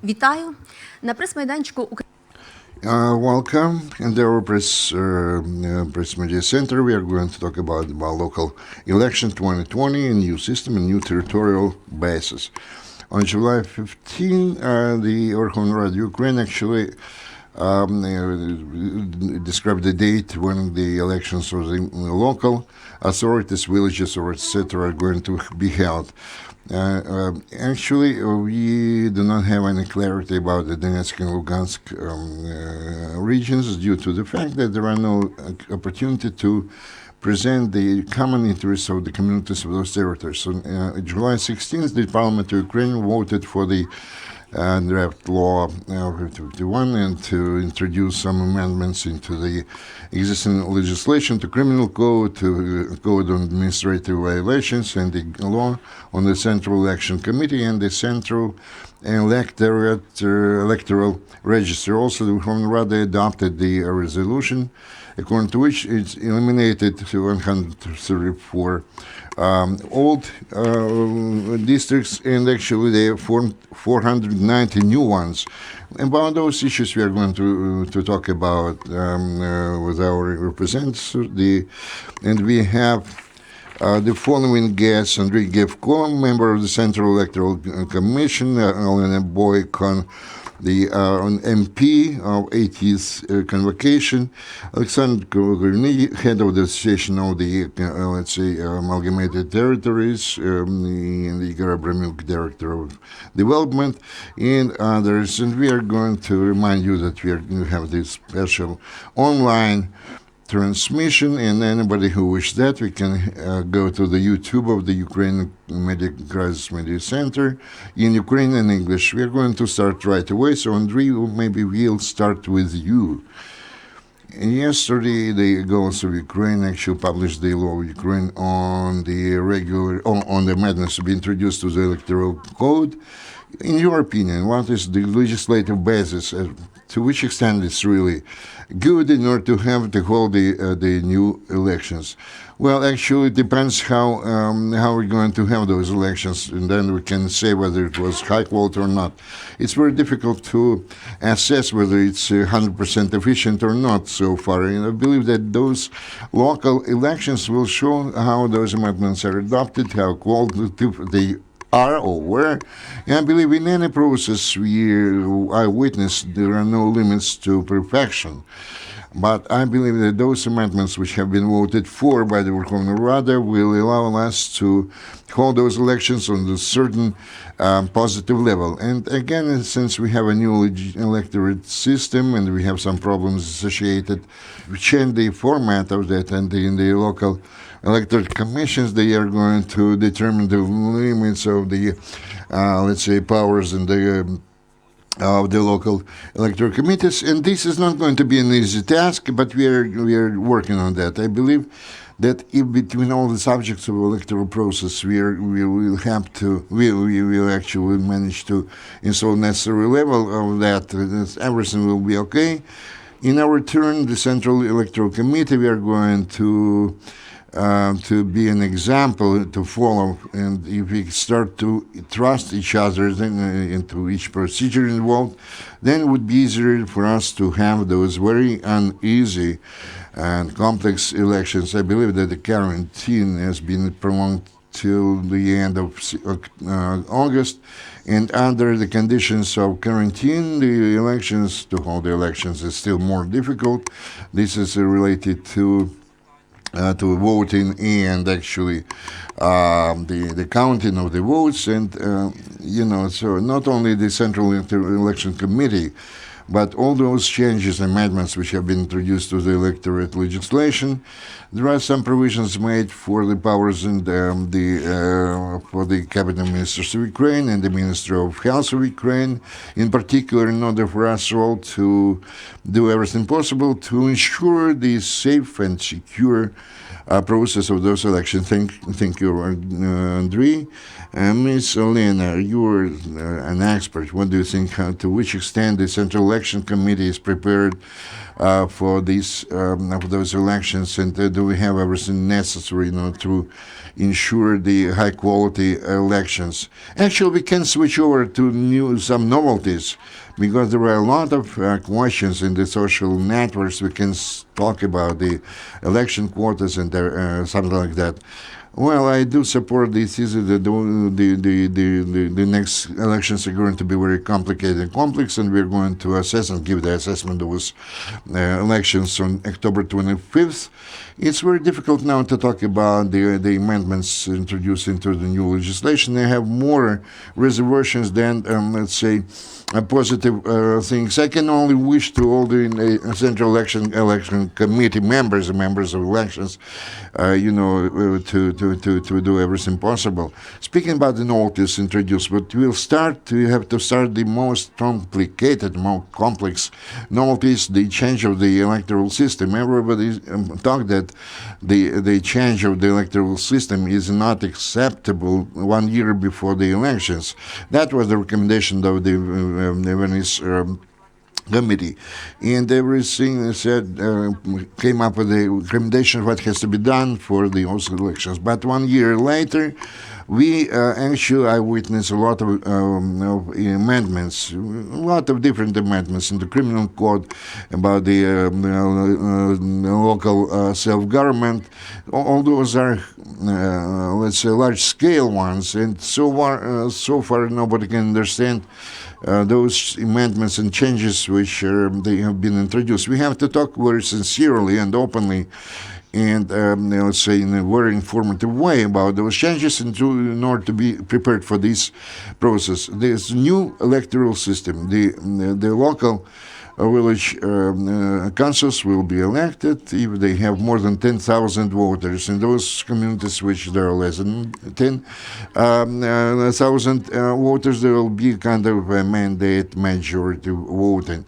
Вітаю на прес-майданчику. Welcome in our press media center. We are going to talk about local election 2020, a new system, a new territorial basis. On July 15, the Verkhovna Rada Ukraine actually described the date when the elections of the local authorities, villages, or etc. are going to be held. Actually, we do not have any clarity about the Donetsk and Lugansk regions due to the fact that there are no opportunity to present the common interests of the communities of those territories. So, July 16th, the Parliament of Ukraine voted for the draft law 51 and to introduce some amendments into the existing legislation, to criminal code, to code on administrative violations, and the law on the Central Election Committee and the Central Electoral Register. Also, the Verkhovna Rada adopted the resolution according to which it's eliminated 134 old districts, and actually they formed 490 new ones. About those issues we are going to talk about with our representatives. And we have the following guests: Andriy, Hevko, member of the Central Electoral Commission, Olena Boyko, the MP of 80th convocation, Oleksandr Korinnyi, head of the Association of the, amalgamated territories, and Ihor Abramiuk, director of development, and others. And we are going to remind you that we have this special online transmission, and anybody who wishes that, we can go to the YouTube of the Ukrainian Crisis Media Center in Ukrainian and English. We are going to start right away. So, Andriy, maybe we'll start with you. And yesterday, the Goals of Ukraine actually published the law of Ukraine on the on the amendments to be introduced to the Electoral Code. In your opinion, what is the legislative basis? To which extent it's really good in order to hold the new elections? Well, actually, it depends how we're going to have those elections, and then we can say whether it was high quality or not. It's very difficult to assess whether it's 100% efficient or not so far, and I believe that those local elections will show how those amendments are adopted, how qualitative they are or were. And I believe in any process I witnessed, there are no limits to perfection. But I believe that those amendments which have been voted for by the Verkhovna Rada will allow us to hold those elections on a certain positive level. And again, since we have a new electorate system and we have some problems associated, we change the format of that, and in the local electoral commissions, they are going to determine the limits of the, powers and of the local electoral committees. And this is not going to be an easy task, but we are working on that. I believe that if between all the subjects of electoral process, we will actually manage to install necessary level of that, everything will be okay. In our turn, the Central Electoral Committee, we are going to be an example to follow, and if we start to trust each other into each procedure involved, then it would be easier for us to have those very uneasy and complex elections. I believe that the quarantine has been prolonged till the end of August, and under the conditions of quarantine, to hold the elections is still more difficult. This is related to voting and actually the counting of the votes, and so not only the Central Election Committee, but all those changes, amendments which have been introduced to the electorate legislation, there are some provisions made for the powers and for the cabinet ministers of Ukraine and the Minister of Health of Ukraine, in particular, in order for us all to do everything possible to ensure the safe and secure process of those elections. Thank you, Andriy. Ms. Olena, you're an expert. What do you think? To which extent the Central election committee is prepared for those elections, and do we have everything necessary, to ensure the high quality elections? Actually, we can switch over to some novelties, because there are a lot of questions in the social networks. We can talk about the election quotas and something like that. Well, I do support this. The next elections are going to be very complicated and complex, and we're going to assess and give the assessment of those elections on October 25th. It's very difficult now to talk about the amendments introduced into the new legislation. They have more reservations than, let's say, positive things. I can only wish to all the Central Election Committee members of elections, to do everything possible. Speaking about the notice introduced, but we have to start the most complicated, more complex novelties, the change of the electoral system. Everybody talked that the change of the electoral system is not acceptable 1 year before the elections. That was the recommendation of the Venice committee, and everything said came up with the recommendation of what has to be done for the elections. But 1 year later, I witnessed a lot of amendments, a lot of different amendments in the criminal code about the local self-government. All those are, let's say, large-scale ones, and so far nobody can understand those amendments and changes which they have been introduced. We have to talk very sincerely and openly, and let's say in a very informative way about those changes in order to be prepared for this process. This new electoral system, the local village councils will be elected if they have more than 10,000 voters. In those communities which there are less than 10,000 voters, there will be kind of a mandate majority voting.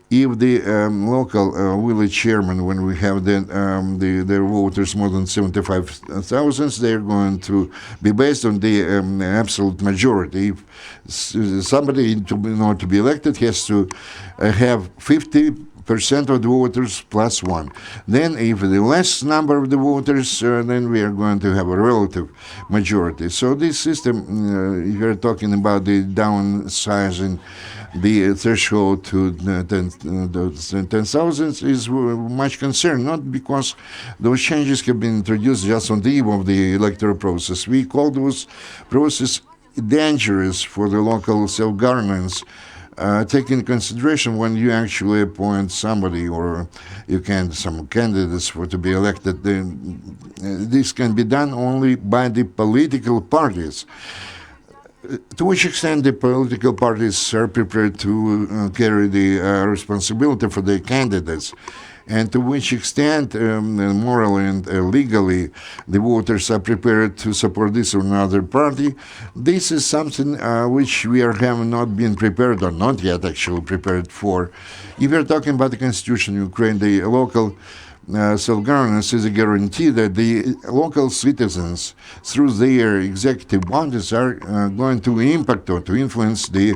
If the local village chairman, when we have their voters more than 75,000, they're going to be based on the absolute majority. If somebody, in order to be elected, has to have 50% of the voters plus one. Then if the less number of the voters, then we are going to have a relative majority. So this system, if you're talking about the downsizing the threshold to 10,000 is much concerned, not because those changes have been introduced just on the eve of the electoral process. We call those process dangerous for the local self-governance. Take into consideration when you actually appoint somebody, or some candidates to be elected, this can be done only by the political parties. To which extent the political parties are prepared to carry the responsibility for their candidates, and to which extent morally and legally the voters are prepared to support this or another party. This is something which we have not been prepared, or not yet actually prepared for. If you're talking about the constitution in Ukraine, the local self-governance is a guarantee that the local citizens, through their executive bodies, are going to impact or to influence the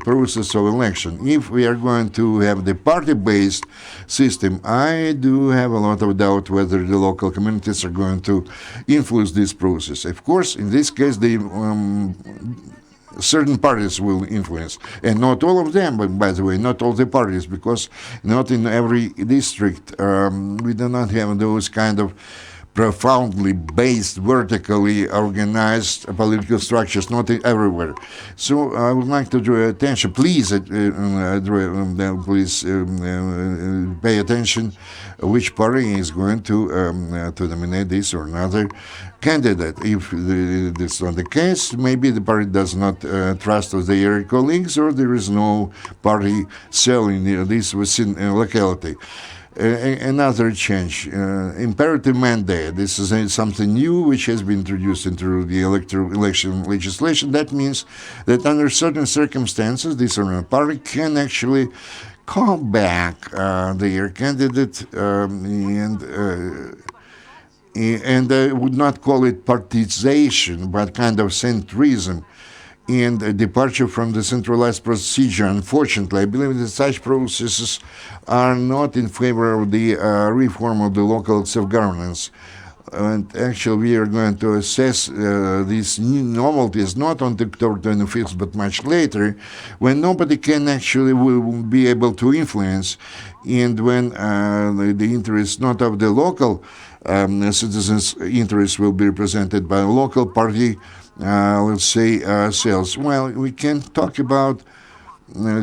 process of election. If we are going to have the party-based system, I do have a lot of doubt whether the local communities are going to influence this process. Of course, in this case, the certain parties will influence, and not all of them, but by the way, not all the parties, because not in every district we do not have those kind of profoundly based, vertically organized political structures, not everywhere. So I would like to draw attention, please pay attention which party is going to nominate this or another candidate. If this is not the case, maybe the party does not trust their colleagues, or there is no party selling this within a locality. Another change, imperative mandate. This is something new which has been introduced into the election legislation. That means that under certain circumstances, this or another party can actually call back their candidate, and I would not call it partization, but kind of centrism. and a departure from the centralized procedure. Unfortunately, I believe that such processes are not in favor of the reform of the local self-governance. And actually, we are going to assess these new novelties not on October 25th, but much later, when nobody can actually will be able to influence, and when the interest not of the local citizens' interests will be represented by a local party, let's say, cells. Well, we can talk about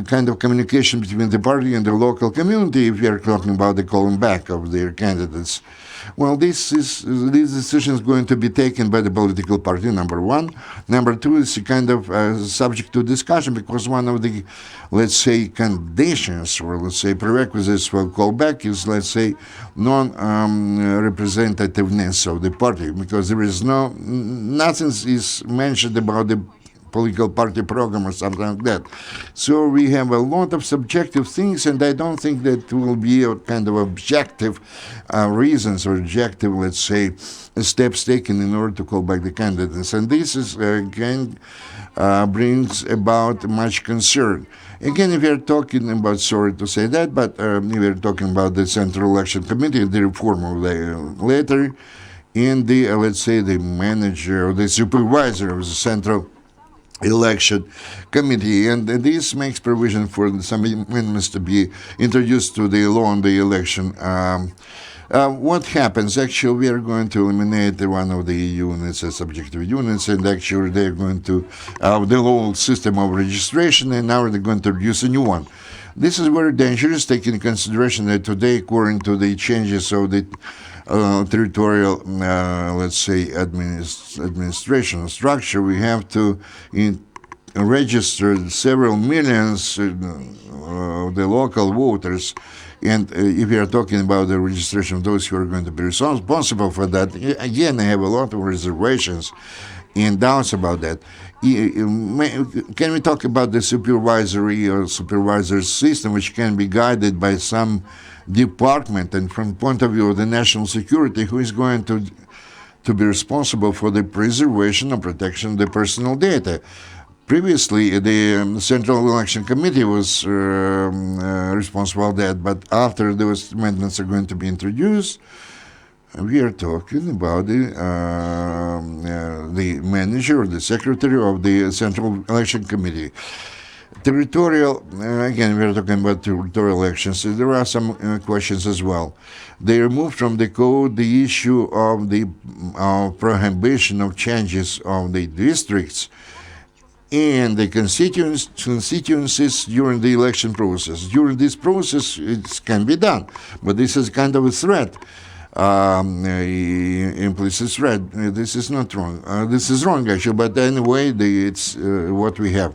kind of communication between the party and the local community if we are talking about the calling back of their candidates. Well, these decisions going to be taken by the political party, number one. Number two is a kind of subject to discussion, because one of the, let's say, conditions or let's say prerequisites for callback is, let's say, non-representativeness of the party, because there is nothing is mentioned about the political party program or something like that. So we have a lot of subjective things, and I don't think that will be a kind of objective reasons or objective, let's say, steps taken in order to call back the candidates. And this is again brings about much concern. Again, if we are talking about, sorry to say that, but we are talking about the Central Election Committee, the reform of the later, and the, let's say, the manager or the supervisor of the Central Election Committee, and this makes provision for some amendments to be introduced to the law on the election. What happens? Actually, we are going to eliminate one of the units as subjective units, and actually they're going to the whole system of registration, and now they're going to introduce a new one. This is very dangerous, taking into consideration that today, according to the changes of the territorial, let's say, administration structure, we have to register several millions of the local voters. And if we are talking about the registration of those who are going to be responsible for that, again, I have a lot of reservations and doubts about that. Can we talk about the supervisory or supervisor system, which can be guided by some department, and from the point of view of the national security, who is going to be responsible for the preservation and protection of the personal data? Previously, the Central Election Committee was responsible for that, but after those amendments are going to be introduced, we are talking about the manager or the secretary of the Central Election Committee. Territorial, again, we are talking about territorial elections. There are some questions as well. They removed from the code the issue of the prohibition of changes of the districts and the constituencies during the election process. During this process, it can be done, but this is kind of a threat. Implicit threat. This is not wrong. This is wrong, actually, but anyway, it's what we have.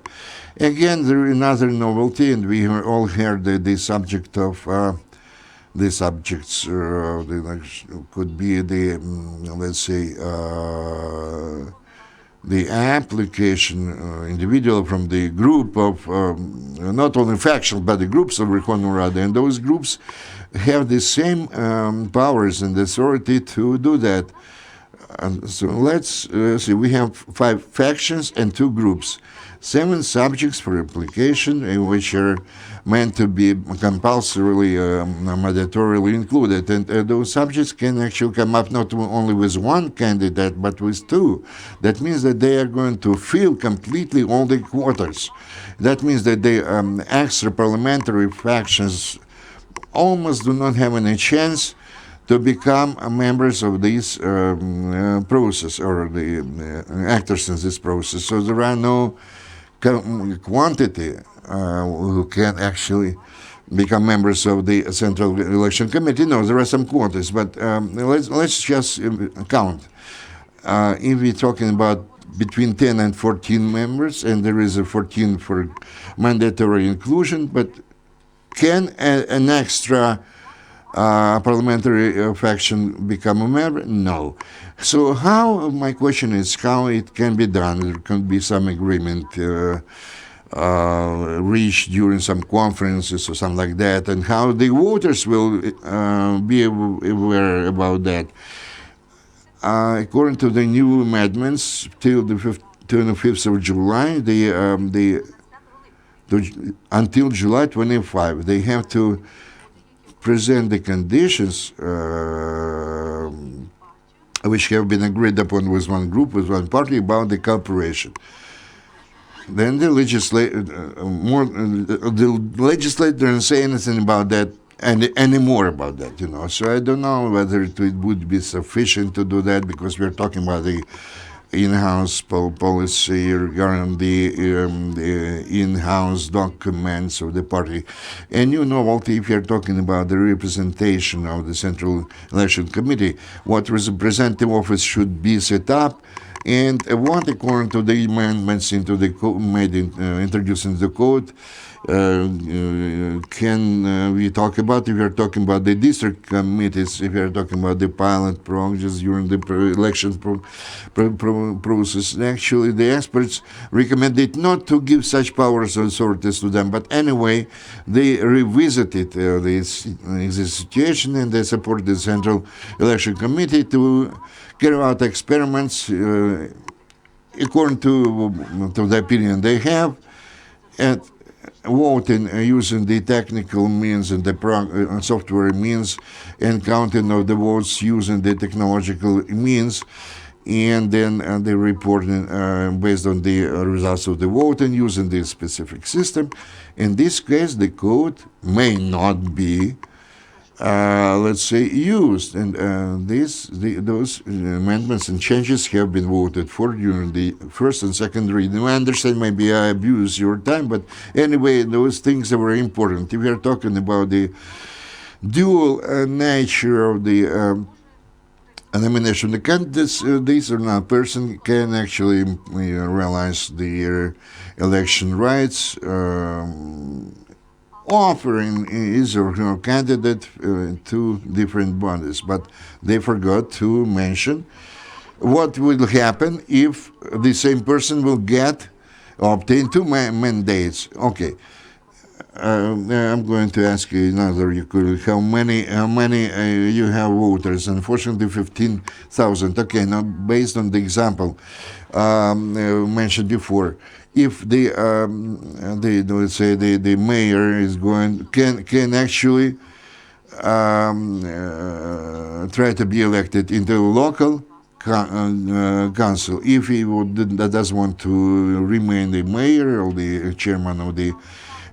Again, there is another novelty, and we all heard the subject of the subjects could be the, let's say, the application individual from the group of not only factions but the groups of Kirovohrad, and those groups have the same powers and authority to do that. So let's see, we have 5 factions and 2 groups, 7 subjects for application, which are meant to be compulsorily mandatorily included, and those subjects can actually come up not only with 1 candidate but with 2. That means that they are going to fill completely all the quotas. That means that the extra parliamentary factions almost do not have any chance to become members of this process, or the actors in this process. So there are no quantity who can actually become members of the Central Election Committee. No, there are some quotas, but let's just count. If we're talking about between 10 and 14 members, and there is a 14 for mandatory inclusion, but can an extra parliamentary faction become a member? No. So how, my question is, how it can be done? There can be some agreement reached during some conferences or something like that, and how the voters will be aware about that. According to the new amendments, till the 25th of July, until July 25, they have to present the conditions which have been agreed upon with one group, with one party, about the cooperation. Then the legislator doesn't say anything about that anymore about that, So I don't know whether it would be sufficient to do that, because we're talking about the in-house policy regarding the in-house documents of the party. And if you're talking about the representation of the Central Election Committee, what representative office should be set up, and what, according to the amendments into the introduced into the code, can we talk about, if you're talking about the district committees, if you're talking about the pilot projects during the election process. Actually, the experts recommended not to give such powers and authorities to them, but anyway, they revisited this situation, and they supported the Central Election Committee to carry out experiments according to the opinion they have, at voting using the technical means and the software means, and counting of the votes using the technological means, and then the reporting based on the results of the voting using this specific system. In this case, the code may not be used, and those amendments and changes have been voted for during the first and second reading. I understand maybe I abuse your time, but anyway, those things are very important. If we are talking about the dual nature of the nomination, the candidates, this or not person can actually realize their election rights, offering his or her candidate to different bodies, but they forgot to mention what will happen if the same person will obtain two mandates. Okay, I'm going to ask you another. How many you have voters? Unfortunately, 15,000. Okay, now based on the example mentioned before, if the let's say the mayor is can actually try to be elected into a local council, if he doesn't want to remain the mayor or the chairman of the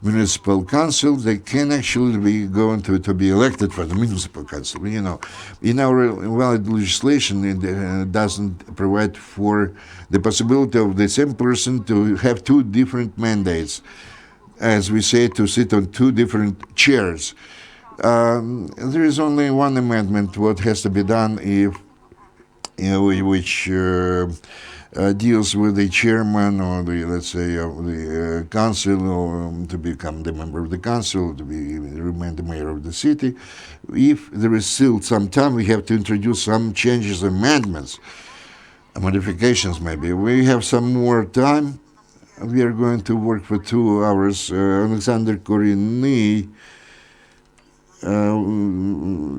municipal council, they can actually be going to be elected for the municipal council. In our valid legislation, it doesn't provide for the possibility of the same person to have two different mandates, as we say, to sit on two different chairs. There is only one amendment what has to be done which deals with the chairman or the, let's say, of the council, or to become the member of the council, to remain the mayor of the city. If there is still some time, we have to introduce some changes, amendments, modifications maybe. We have some more time. We are going to work for 2 hours. Oleksandr Korinnyi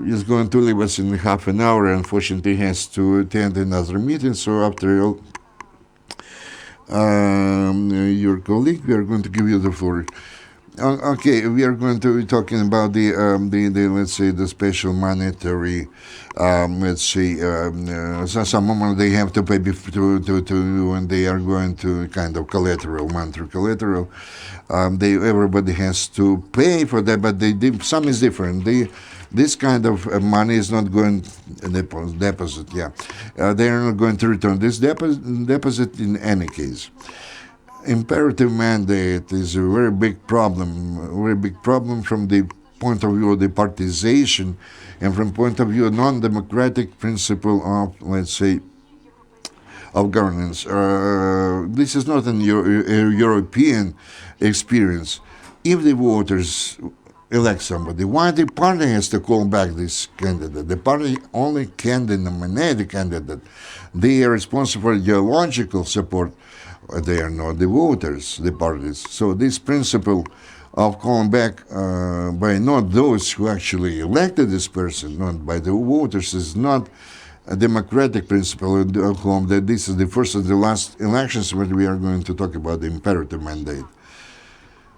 is going to leave us in half an hour. Unfortunately, he has to attend another meeting. So after all, your colleague, we are going to give you the floor. Okay, we are going to be talking about the let's say, the special monetary, let's say, some amount they have to pay when they are going to kind of monetary collateral. Everybody has to pay for that, but some is different. This kind of money is not going deposit. They are not going to return this deposit in any case. Imperative mandate is a very big problem from the point of view of the partization, and from point of view of non-democratic principle of, let's say, of governance. This is not a European experience. If the voters elect somebody, why the party has to call back this candidate? The party only can nominate the candidate. They are responsible for ideological support. They are not the voters, the parties. So this principle of calling back by not those who actually elected this person, not by the voters, is not a democratic principle in home that this is the first and the last elections when we are going to talk about the imperative mandate.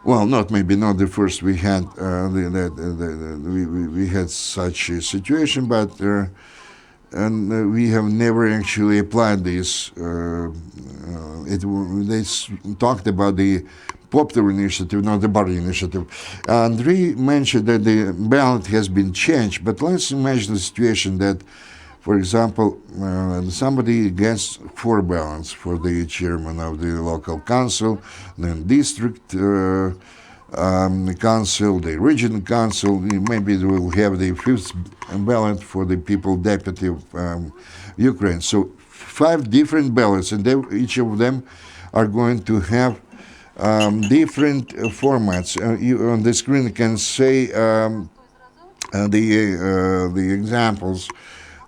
Well, maybe not the first. We had we had such a situation, but we have never actually applied this. They talked about the popular initiative, not the party initiative. Andriy mentioned that the ballot has been changed, but let's imagine the situation that, for example, somebody gets 4 ballots for the chairman of the local council, then district council, the regional council. Maybe they will have the 5th ballot for the people deputy of Ukraine. So 5 different ballots, and each of them are going to have different formats. You, on the screen, you can say the examples.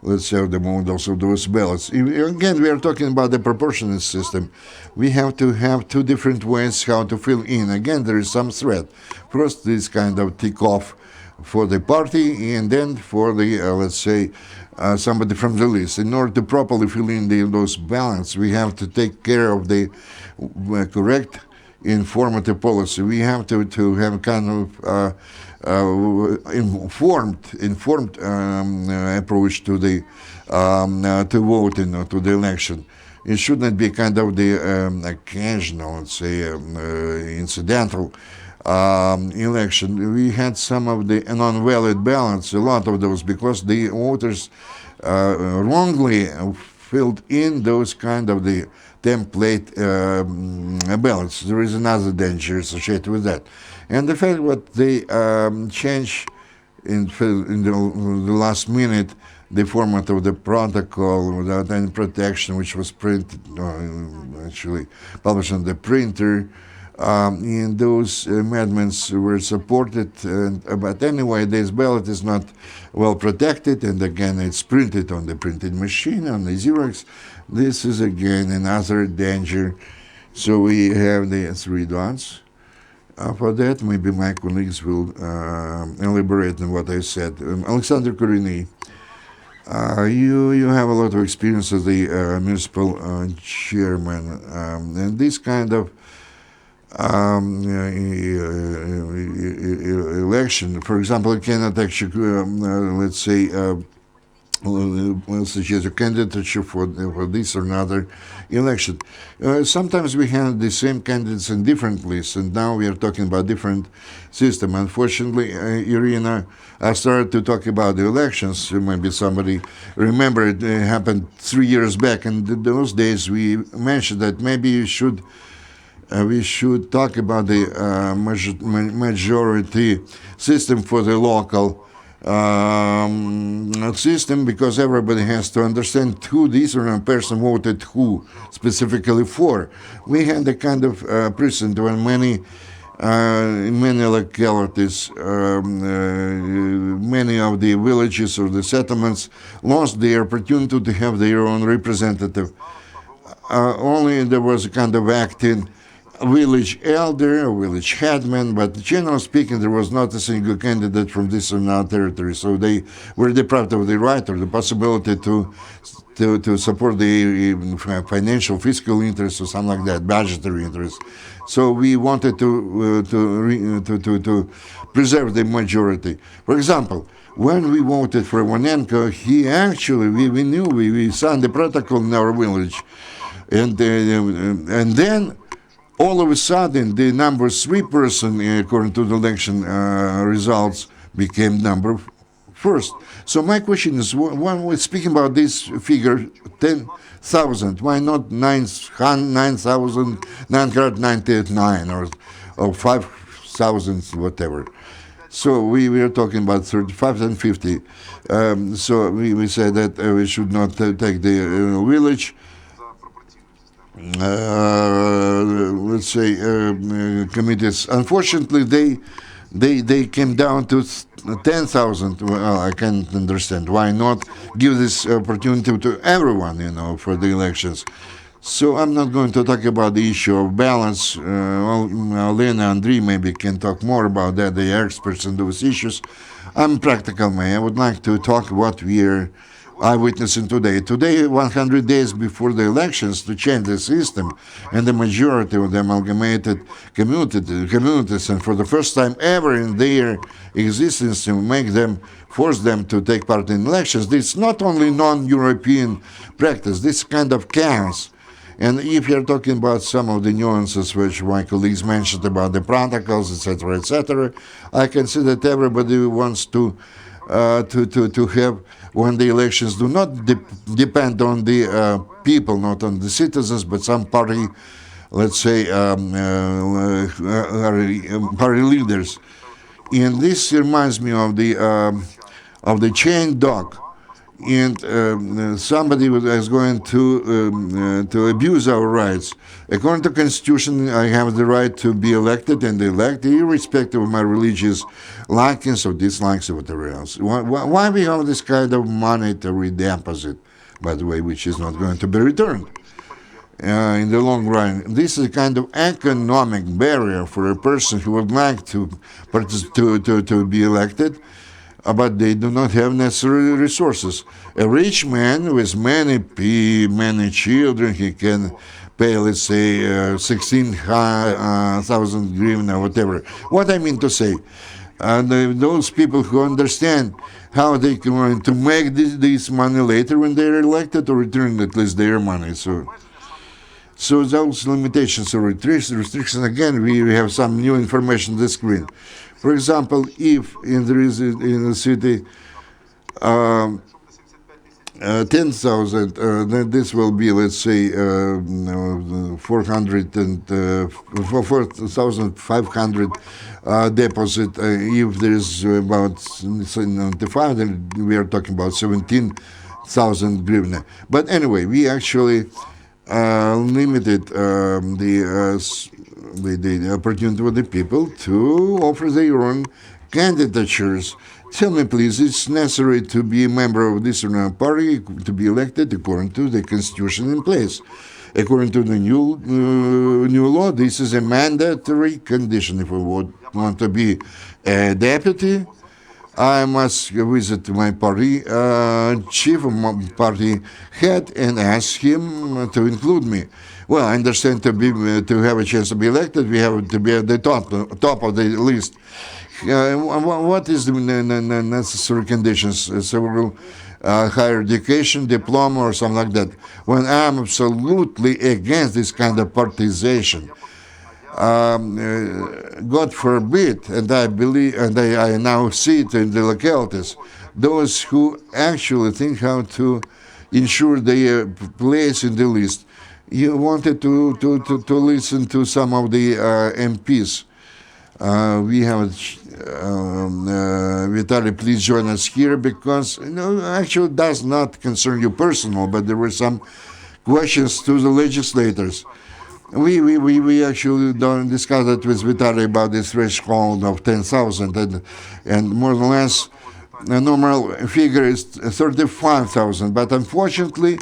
Let's say the models of those ballots. Again, we are talking about the proportionate system. We have to have 2 different ways how to fill in. Again, there is some threat. First, this kind of tick off for the party, and then for the, let's say, somebody from the list. In order to properly fill in those ballots, we have to take care of the correct informative policy. We have to have kind of informed approach to the to voting or to the election. It should not be kind of the occasional, let's say, incidental election. We had some of the non-valid ballots, a lot of those, because the voters wrongly filled in those kind of the template ballots. There is another danger associated with that. And the fact that they change in the last minute the format of the protocol without any protection, which was printed, actually published on the printer, and those amendments were supported. But anyway, this ballot is not well protected, and again, it's printed on the printing machine, on the Xerox. This is again another danger. So we have the 3 dots. For that, maybe my colleagues will elaborate on what I said. Oleksandr Korinnyi, you have a lot of experience as the municipal chairman, and this kind of election, for example, you cannot actually, let's say, suggest a candidature for this or another election. Sometimes we have the same candidates in different lists, and now we are talking about different system. Unfortunately, Iryna, I started to talk about the elections. Maybe somebody remember it happened 3 years back, and in those days we mentioned that maybe we should talk about the majority system for the local system, because everybody has to understand who this or another person voted who specifically for. We had a kind of precedent when in many localities, many of the villages or the settlements lost the opportunity to have their own representative. Only there was a kind of acting village elder or village headman, but generally speaking, there was not a single candidate from this or that territory. So they were deprived of the right or the possibility to support the financial, fiscal interests or something like that, budgetary interests. So we wanted to preserve the majority. For example, when we voted for Ivanenko, he actually, we knew, we signed the protocol in our village, and then all of a sudden, the number 3 person, according to the election results, became number 1st. So my question is, when we're speaking about this figure, 10,000, why not 9,999 or 5,000, whatever? So we are talking about 35 and 50. So we said that we should not take the village. Let's say committees. Unfortunately, they came down to 10,000. Well, I can't understand why not give this opportunity to everyone, for the elections. So I'm not going to talk about the issue of balance. Olena, Andriy maybe can talk more about that. They are experts in those issues. I'm a practical man. I would like to talk what we are I witnessing today. Today, 100 days before the elections to change the system, and the majority of the amalgamated communities, and for the first time ever in their existence, to force them to take part in elections. This is not only non-European practice. This kind of chaos. And if you're talking about some of the nuances which my colleagues mentioned about the protocols, etc., I can see that everybody wants to have, when the elections do not depend on the people, not on the citizens, but some party, let's say, party leaders. And this reminds me of the chain dog. And somebody is going to abuse our rights. According to Constitution, I have the right to be elected and elect, irrespective of my religious likings or dislikes or whatever else. Why we have this kind of monetary deposit, by the way, which is not going to be returned in the long run? This is a kind of economic barrier for a person who would like to be elected, but they do not have necessary resources. A rich man with many children, he can pay, let's say, 16,000 hryvnia or whatever. What I mean to say, those people who understand how they can to make this money later when they're elected, or return at least their money. So those limitations or restrictions, again, we have some new information on the screen. For example, if there is in a city 10,000, then this will be, let's say, 4,500 deposit. If there is about 95, then we are talking about 17,000 hryvnia. But anyway, we actually limited the opportunity for the people to offer their own candidatures. Tell me, please, it's necessary to be a member of this or another party to be elected according to the constitution in place. According to the new law, this is a mandatory condition. If I want to be a deputy, I must visit my party chief, party head, and ask him to include me. Well, I understand to have a chance to be elected, we have to be at the top of the list. What is the necessary conditions? Several higher education, diploma, or something like that. When I'm absolutely against this kind of partization, God forbid, and I believe, and I now see it in the localities, those who actually think how to ensure their place in the list. You wanted to listen to some of the MPs. We have Vitaliy, please join us here, because actually it does not concern you personal, but there were some questions to the legislators. We actually don't discuss it with Vitaliy about this threshold of 10,000, and more or less the normal figure is 35,000. But unfortunately,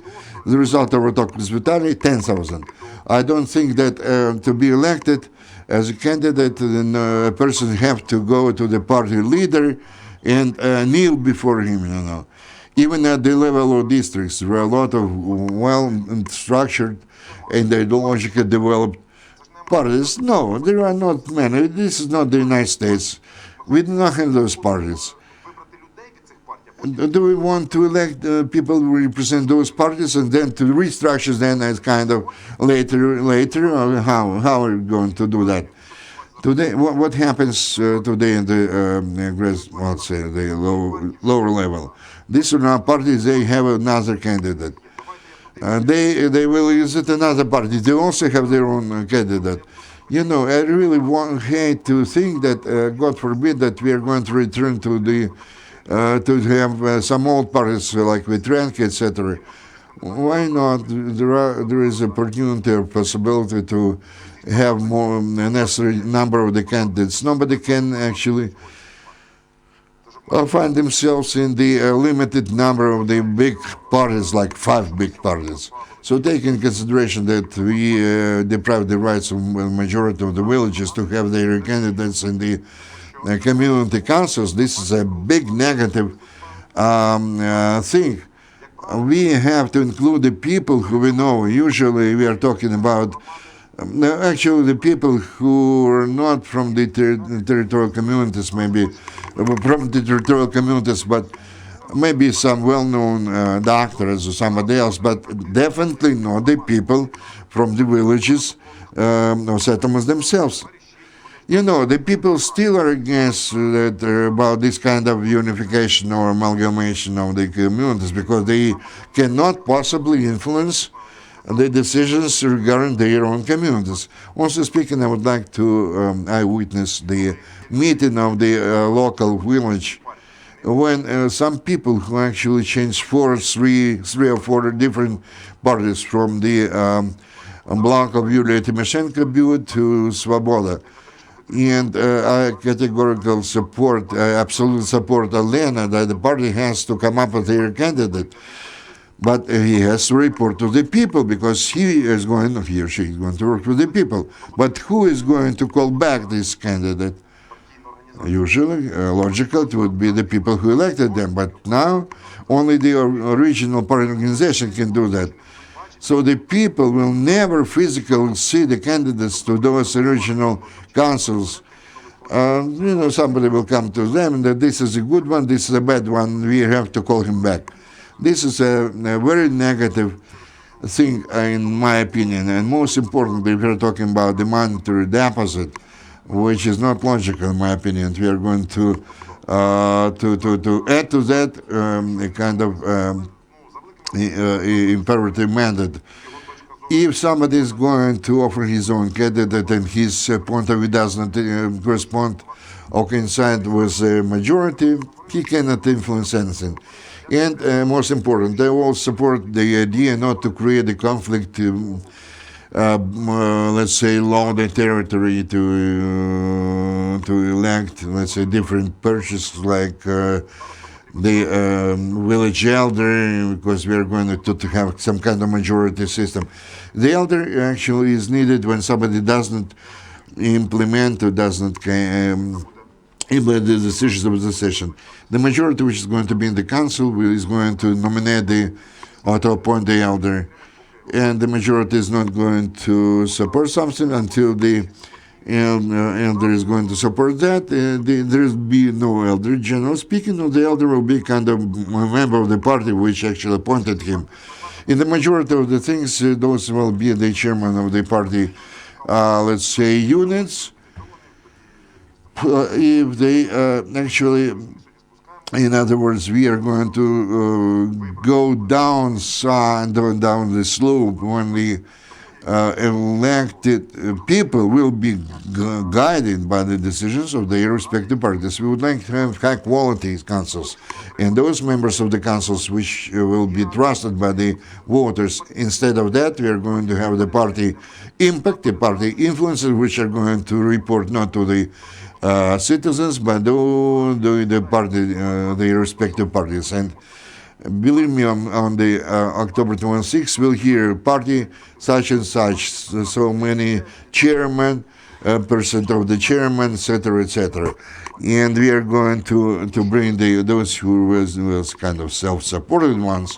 the result of our talk with Vitaliy, 10,000. I don't think that to be elected as a candidate, then a person have to go to the party leader and kneel before him. Even at the level of districts, there are a lot of well-structured and ideologically developed parties. No, there are not many. This is not the United States. We do not have those parties. Do we want to elect people who represent those parties and then to restructure them as kind of later, or how are we going to do that? Today, what happens today in the let's say the lower level? These are not parties. They have another candidate. They will visit another party. They also have their own candidate. I really hate to think that, God forbid, that we are going to return to the to have some old parties like Vitrenka, etc. Why not? There is opportunity or possibility to have more necessary number of the candidates. Nobody can actually find themselves in the limited number of the big parties, like 5 big parties. So take in consideration that we deprive the rights of the majority of the villages to have their candidates in the community councils. This is a big negative thing. we have to include the people who we know. Usually we are talking about actually the people who are not from the territorial communities, maybe from the territorial communities, but maybe some well-known doctors or somebody else, but definitely not the people from the villages or settlements themselves. You know, the people still are against that about this kind of unification or amalgamation of the communities because they cannot possibly influence the decisions regarding their own communities. Also speaking, I would like to I witnessed the meeting of the local village when some people who actually changed three or four different parties from the block of Yulia Tymoshenko built to Svoboda. And I categorical support, absolute support Olena that the party has to come up with their candidate. But he has to report to the people because he or she is going to work with the people. But who is going to call back this candidate? Usually, logical, it would be the people who elected them. But now, only the original party organization can do that. So the people will never physically see the candidates to those original councils. Somebody will come to them and that this is a good one, this is a bad one, we have to call him back. This is a very negative thing, in my opinion. And most importantly, if we're talking about the monetary deficit, which is not logical, in my opinion, we are going to add to that a kind of imperative mandate. If somebody is going to offer his own candidate and his point of view does not correspond or coincide with the majority, he cannot influence anything. And most important, they all support the idea not to create a conflict, let's say, along the territory to elect, let's say, different purchases like the village elder, because we are going to have some kind of majority system. The elder actually is needed when somebody doesn't implement or doesn't implement the decisions of the session. The majority, which is going to be in the council, is going to nominate or to appoint the elder, and the majority is not going to support something until the elder is going to support that. There will be no elder. Generally speaking, the elder will be kind of a member of the party which actually appointed him. In the majority of the things, those will be the chairman of the party, let's say, units. If they actually, in other words, we are going to go down the slope when the elected people will be guided by the decisions of their respective parties. We would like to have high quality councils, and those members of the councils which will be trusted by the voters. Instead of that, we are going to have the party impact, the party influences, which are going to report not to the citizens, but the party, the respective parties. And believe me, on the October 26th, we'll hear party such and such, so many chairman, percent of the chairman, etc., etc. And we are going to bring those who was kind of self-supported ones,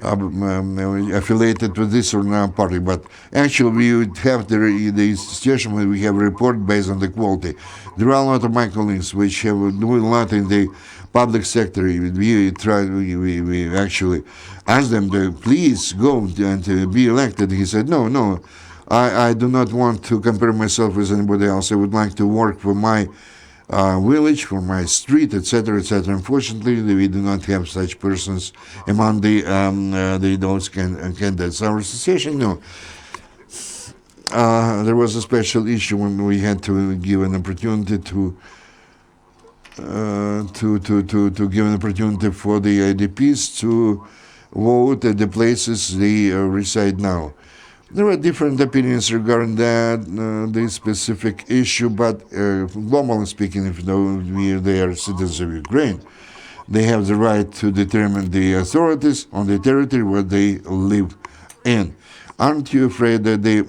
affiliated with this or that party, but actually we would have the situation where we have a report based on the quality. There are a lot of my colleagues which have doing a lot in the public sector. We actually asked them to please go and be elected. He said, no, I do not want to compare myself with anybody else. I would like to work for my village, for my street, etc., etc. Unfortunately, we do not have such persons among those candidates. Our association, no. There was a special issue when we had to give an opportunity to give an opportunity for the IDPs to vote at the places they reside now. There are different opinions regarding that, this specific issue, but globally speaking, if they are citizens of Ukraine, they have the right to determine the authorities on the territory where they live in. Aren't you afraid that the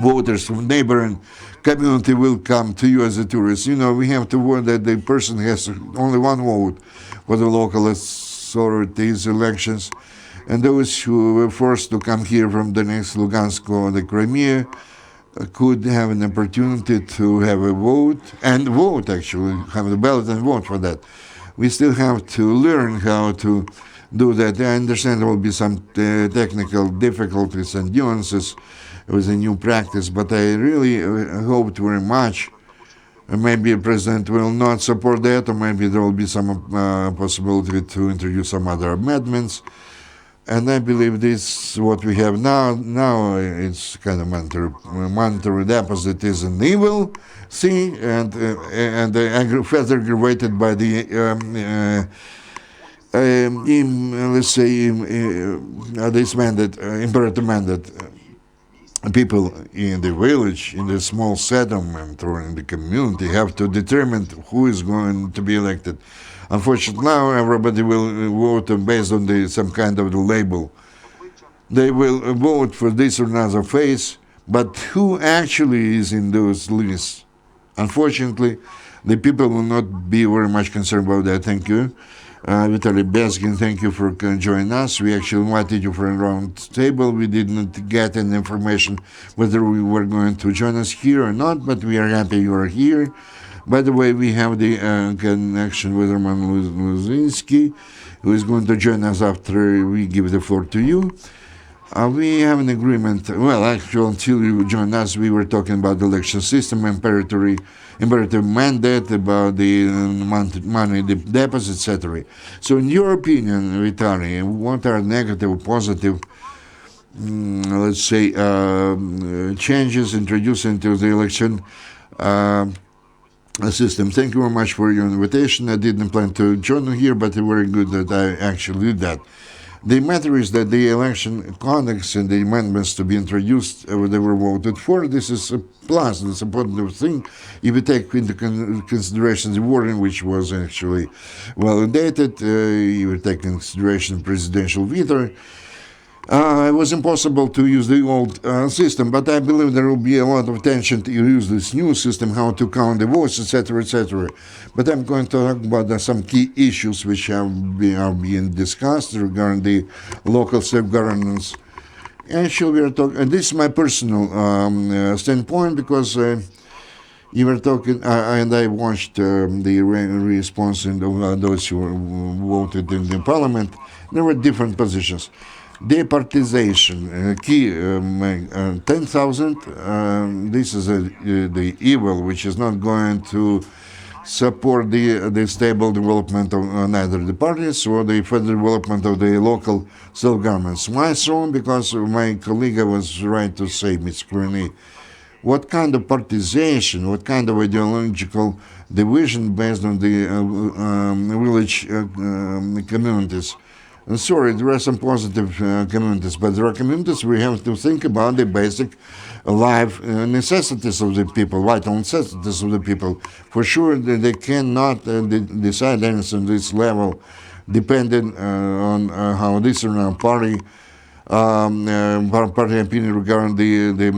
voters from neighboring community will come to you as a tourist. We have to warn that the person has only one vote for the local authorities elections, and those who were forced to come here from Donetsk, Lugansk, or the Crimea could have an opportunity to have a vote, and vote actually, have the ballot and vote for that. We still have to learn how to do that. I understand there will be some technical difficulties and nuances with a new practice, but I really hoped very much. Maybe the president will not support that, or maybe there will be some possibility to introduce some other amendments. And I believe this, what we have now it's kind of mandatory deposit is an evil thing, and further aggravated by the let's say this mandate, imperative mandate. People in the village, in the small settlement, or in the community have to determine who is going to be elected. Unfortunately, now everybody will vote based on some kind of the label. They will vote for this or another face, but who actually is in those lists? Unfortunately, the people will not be very much concerned about that. Thank you. Vitaliy Bezhin, thank you for joining us. We actually invited you for a round table. We did not get any information whether we were going to join us here or not, but we are happy you are here. By the way, we have the connection with Lozynskyi, who is going to join us after we give the floor to you. We have an agreement. Well, actually, until you joined us, we were talking about the election system, imperative mandate, about the money deposits, etc. So, in your opinion, Vitaliy, what are negative, positive, let's say, changes introduced into the election system? Thank you very much for your invitation. I didn't plan to join you here, but it's very good that I actually did that. The matter is that the election conducts and the amendments to be introduced, they were voted for. This is a plus, it's a positive thing. If you take into consideration the wording, which was actually validated, you take into consideration presidential veto, it was impossible to use the old system, but I believe there will be a lot of tension to use this new system, how to count the votes, etc., etc. But I'm going to talk about some key issues which are being discussed regarding the local self-governance. Actually, we are talking, and this is my personal standpoint, because you were talking, and I watched the response in those who voted in the parliament. There were different positions. Departization, key 10,000. This is the evil, which is not going to support the stable development of neither the parties or the further development of the local self-governments. Why so? Because my colleague was right to say, Ms. Korinnyi, what kind of partization, what kind of ideological division based on the village communities? Sorry, there are some positive communities, but there are communities where we have to think about the basic life necessities of the people, vital necessities of the people. For sure, they cannot decide anything on this level, depending on how this or another party opinion regarding the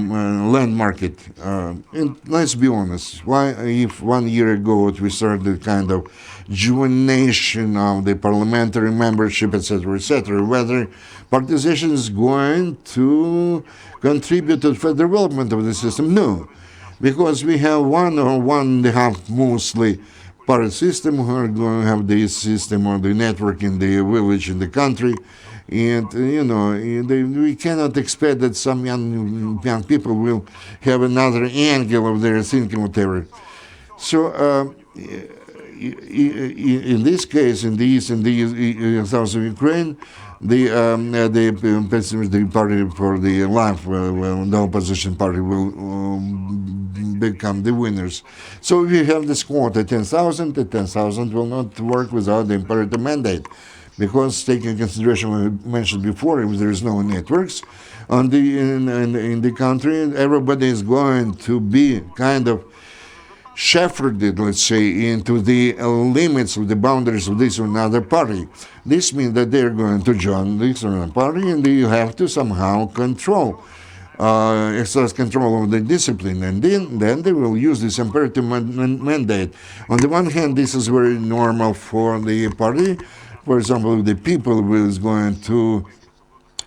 land market. And let's be honest, why, if 1 year ago we started the kind of juvenation of the parliamentary membership, etc., whether partization is going to contribute to the development of the system? No, because we have 1 or 1.5 mostly party system who are going to have the system or the network in the village, in the country. And, we cannot expect that some young people will have another angle of their thinking, whatever. So, in this case, in the east and the south of Ukraine, the party for the life, the opposition party will become the winners. So if you have this quota, 10,000, the 10,000 will not work without the imperative mandate. Because taking into consideration what I mentioned before, if there is no networks in the country, everybody is going to be kind of shepherded, let's say, into the limits of the boundaries of this or another party. This means that they're going to join this or another party, and you have to somehow control exercise control of the discipline, and then they will use this imperative mandate. On the one hand, this is very normal for the party. For example, the people who is going to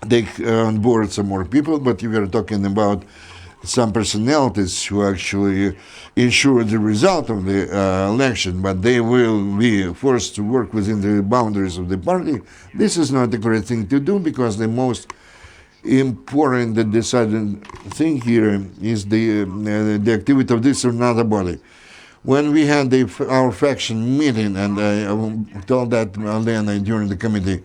take on board some more people, but if you're talking about some personalities who actually ensure the result of the election, but they will be forced to work within the boundaries of the party, this is not the correct thing to do, because the most important, the deciding thing here is the activity of this or another body. When we had our faction meeting, and I told that Olena during the committee,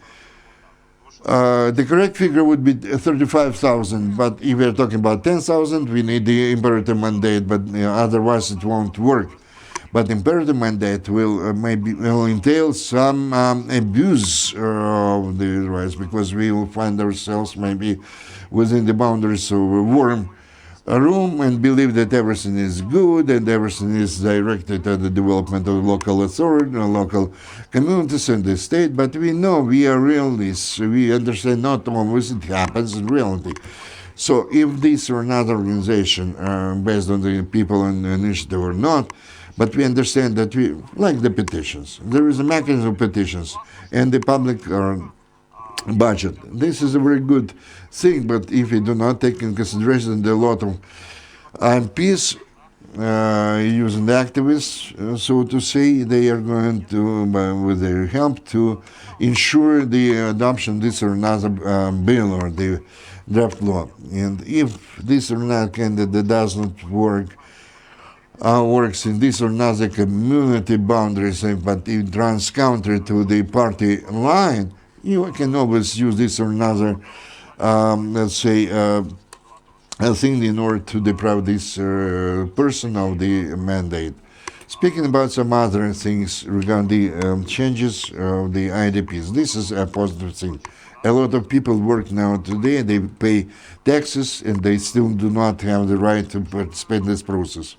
the correct figure would be 35,000, but if we're talking about 10,000, we need the imperative mandate, but otherwise it won't work. But imperative mandate will maybe will entail some abuse of the rights, because we will find ourselves maybe within the boundaries of a warm room and believe that everything is good and everything is directed at the development of local authority, local communities and the state. But we know we are realists. We understand not always it happens in reality. So if this or another organization, based on the people and initiative or not, but we understand that we like the petitions. There is a mechanism of petitions and the public budget. This is a very good thing, but if we do not take in consideration the lot of MPs using the activists, so to say, they are going to, with their help, to ensure the adoption of this or another bill or the draft law. And if this or another candidate does not works in this or another community boundaries, but it runs counter to the party line, you can always use this or another, let's say, a thing in order to deprive this person of the mandate. Speaking about some other things regarding the changes of the IDPs, this is a positive thing. A lot of people work now today, they pay taxes, and they still do not have the right to participate in this process.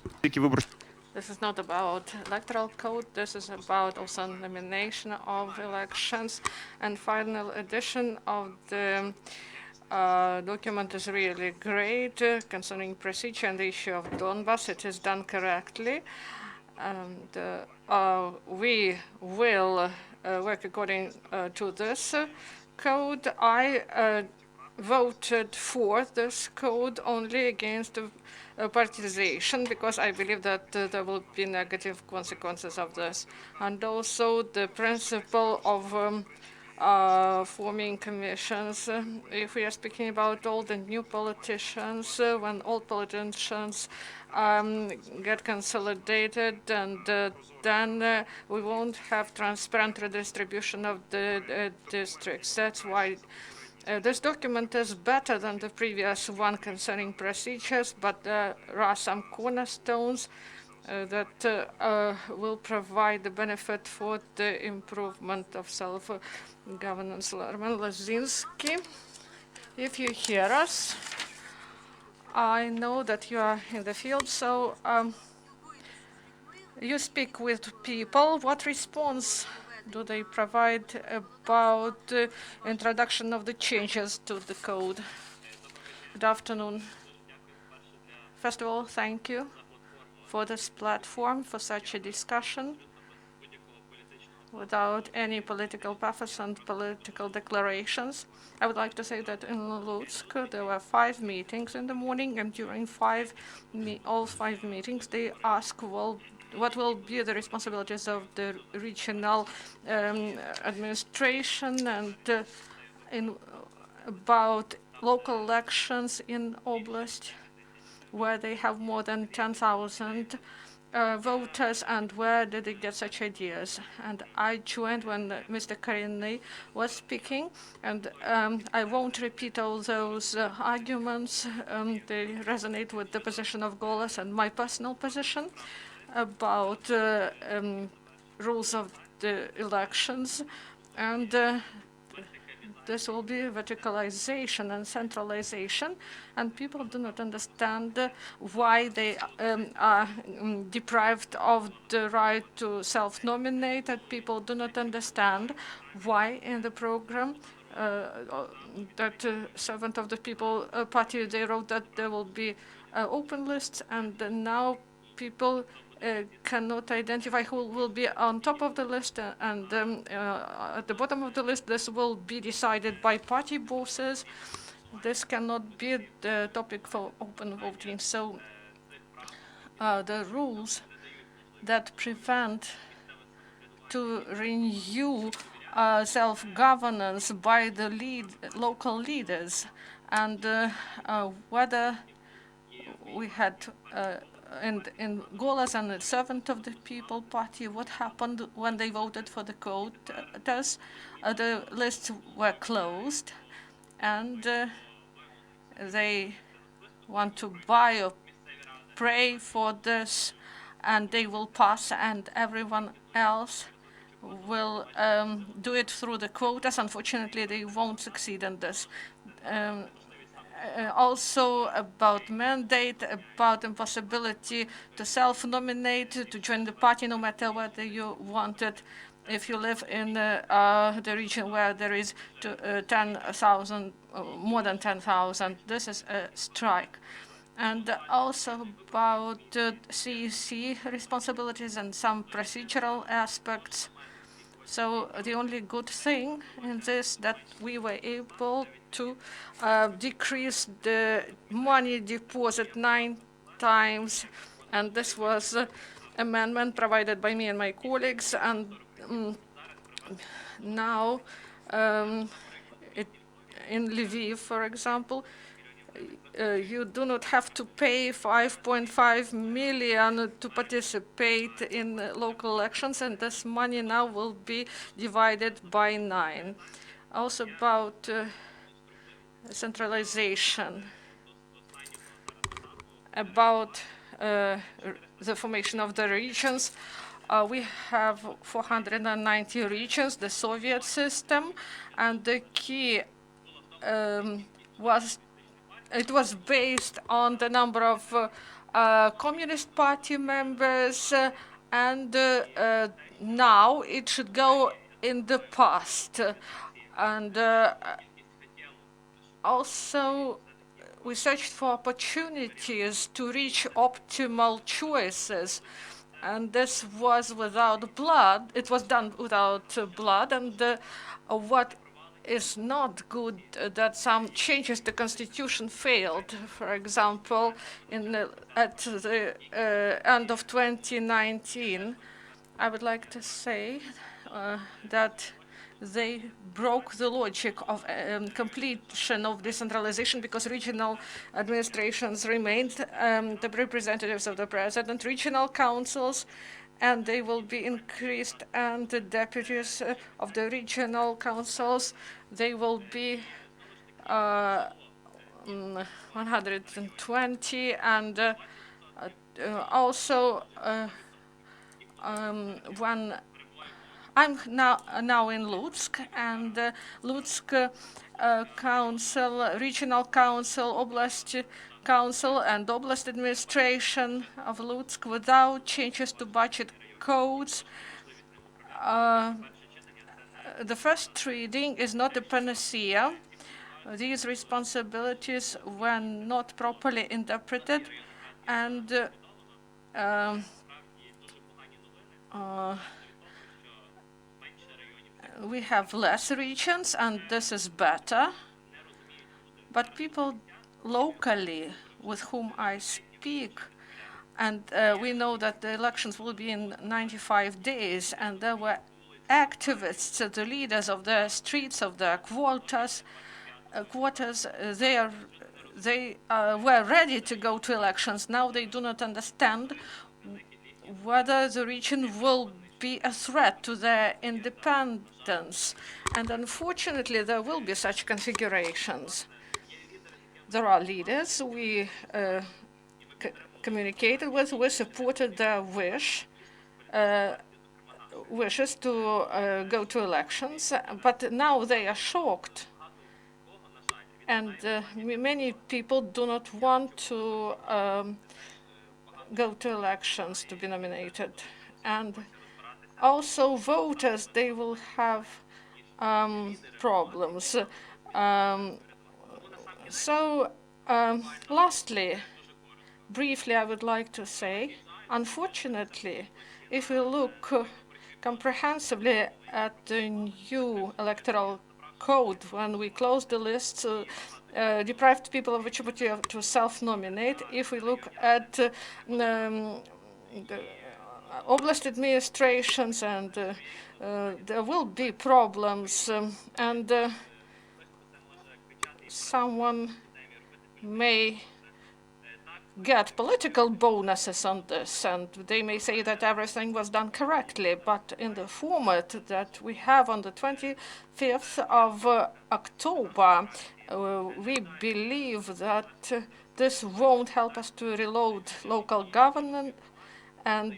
This is not about electoral code. This is about also nomination of elections. And final edition of the document is really great concerning procedure and the issue of Donbass. It is done correctly. And we will work according to this code. I voted for this code only against partization, because I believe that there will be negative consequences of this. And also the principle of forming commissions. If we are speaking about all the new politicians, when old politicians get consolidated, and then we won't have transparent redistribution of the districts. That's why this document is better than the previous one concerning procedures, but there are some cornerstones that will provide the benefit for the improvement of self-governance. Lozynskyi, if you hear us, I know that you are in the field, so you speak with people. What response do they provide about introduction of the changes to the code? Good afternoon. First of all, thank you for this platform, for such a discussion without any political pathos and political declarations. I would like to say that in Lutsk there were 5 meetings in the morning, and during all 5 meetings they asked, well, what will be the responsibilities of the regional administration, and about local elections in Oblast, where they have more than 10,000 voters, and where did they get such ideas? And I joined when Mr. Korinnyi was speaking, and I won't repeat all those arguments. They resonate with the position of Golos and my personal position about rules of the elections, and this will be verticalization and centralization, and people do not understand why they are deprived of the right to self-nominate, and people do not understand why in the program that Servant of the People party, they wrote that there will be open lists, and now people cannot identify who will be on top of the list, and at the bottom of the list, this will be decided by party bosses. This cannot be the topic for open voting. So the rules that prevent to renew self-governance by the local leaders, and whether we had in Golas and the Servant of the People party, what happened when they voted for the quotas? The lists were closed, and they want to buy or pray for this, and they will pass, and everyone else will do it through the quotas. Unfortunately, they won't succeed in this. Also about mandate, about impossibility to self-nominate, to join the party, no matter whether you want it, if you live in the region where there is 10,000, more than 10,000. This is a strike. And also about CEC responsibilities and some procedural aspects. So the only good thing in this that we were able to decrease the money deposit 9 times, and this was amendment provided by me and my colleagues. And now in Lviv, for example, you do not have to pay 5.5 million to participate in local elections, and this money now will be divided by 9. Also about centralization, about the formation of the regions. We have 490 regions, the Soviet system, and the key it was based on the number of Communist Party members, and now it should go in the past. And also, we searched for opportunities to reach optimal choices, and this was without blood. It was done without blood, and what is not good that some changes to the constitution failed. For example, at the end of 2019, I would like to say that they broke the logic of completion of decentralization, because regional administrations remained the representatives of the president, regional councils, and they will be increased, and the deputies of the regional councils, they will be 120, and also when I'm now in Lutsk, and Lutsk council, regional council, oblast council, and oblast administration of Lutsk, without changes to budget codes. The first reading is not a panacea. These responsibilities were not properly interpreted, and we have less regions, and this is better. But people locally with whom I speak, and we know that the elections will be in 95 days, and there were activists, the leaders of the streets, of the quarters, they were ready to go to elections. Now they do not understand whether the region will be a threat to their independence. And unfortunately, there will be such configurations. There are leaders we communicated with, we supported their wishes to go to elections, but now they are shocked. And many people do not want to go to elections to be nominated. And also voters, they will have problems. Lastly, briefly, I would like to say, unfortunately, if we look comprehensively at the new electoral code, when we close the lists, deprived people of opportunity to self-nominate, if we look at the oblast administrations, and there will be problems, and someone may get political bonuses on this, and they may say that everything was done correctly, but in the format that we have on the 25th of October, we believe that this won't help us to reload local government, and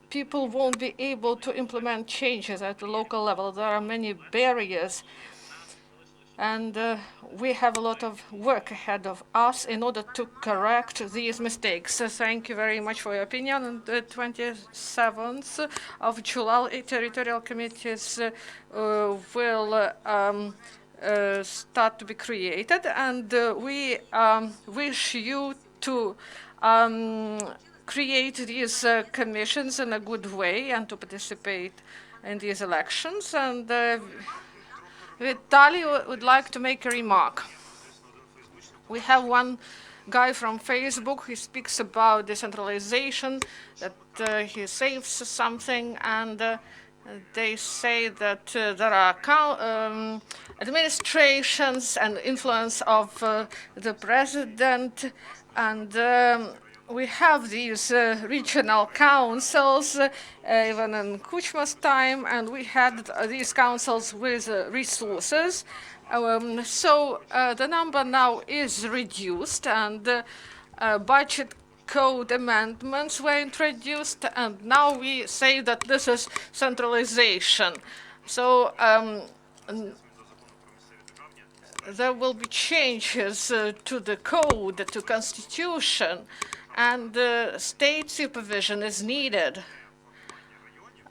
people won't be able to implement changes at the local level. There are many barriers, and we have a lot of work ahead of us in order to correct these mistakes. So thank you very much for your opinion. On the 27th of July, territorial committees will start to be created, and we wish you to create these commissions in a good way and to participate in these elections. And Vitaliy would like to make a remark. We have one guy from Facebook who speaks about decentralization, that he saves something, and they say that there are administrations and influence of the president, and we have these regional councils, even in Kuchma's time, and we had these councils with resources. So the number now is reduced, and budget code amendments were introduced, and now we say that this is centralization. So there will be changes to the code, to constitution, and state supervision is needed.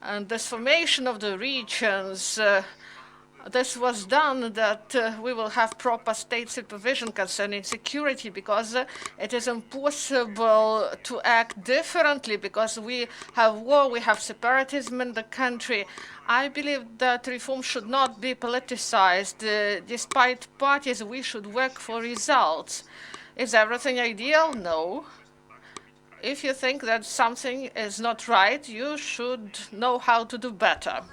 And this formation of the regions, this was done that we will have proper state supervision concerning security, because it is impossible to act differently, because we have war, we have separatism in the country. I believe that reform should not be politicized. Despite parties, we should work for results. Is everything ideal? No. If you think that something is not right, you should know how to do better.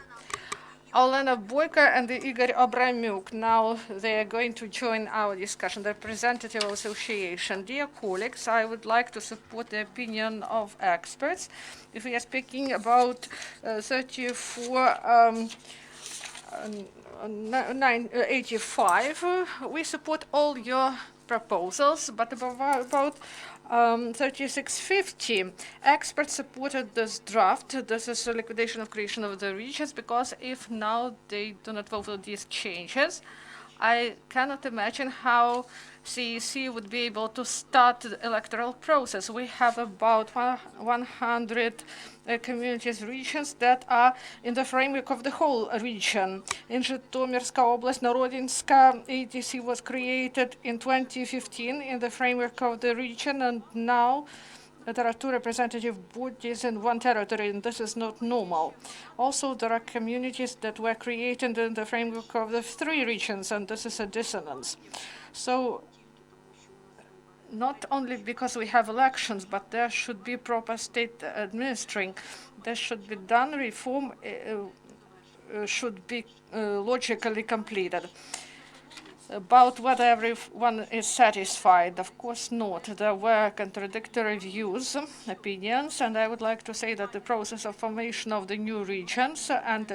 Olena Boyko and Ihor Abramiuk, now they are going to join our discussion, the representative of association. Dear colleagues, I would like to support the opinion of experts. If we are speaking about 8485, we support all your proposals, but about 3650. Experts supported this draft. This is a liquidation of creation of the regions, because if now they do not vote for these changes, I cannot imagine how CEC would be able to start the electoral process. We have about 100 communities regions that are in the framework of the whole region. In Zhytomyrska Oblast, Novoukrainska ATC was created in 2015 in the framework of the region, and now there are two representative bodies in one territory, and this is not normal. Also, there are communities that were created in the framework of the three regions, and this is a dissonance. So, not only because we have elections, but there should be proper state administering. There should be done. Reform should be logically completed. About whether everyone is satisfied, of course not. There were contradictory views, opinions, and I would like to say that the process of formation of the new regions and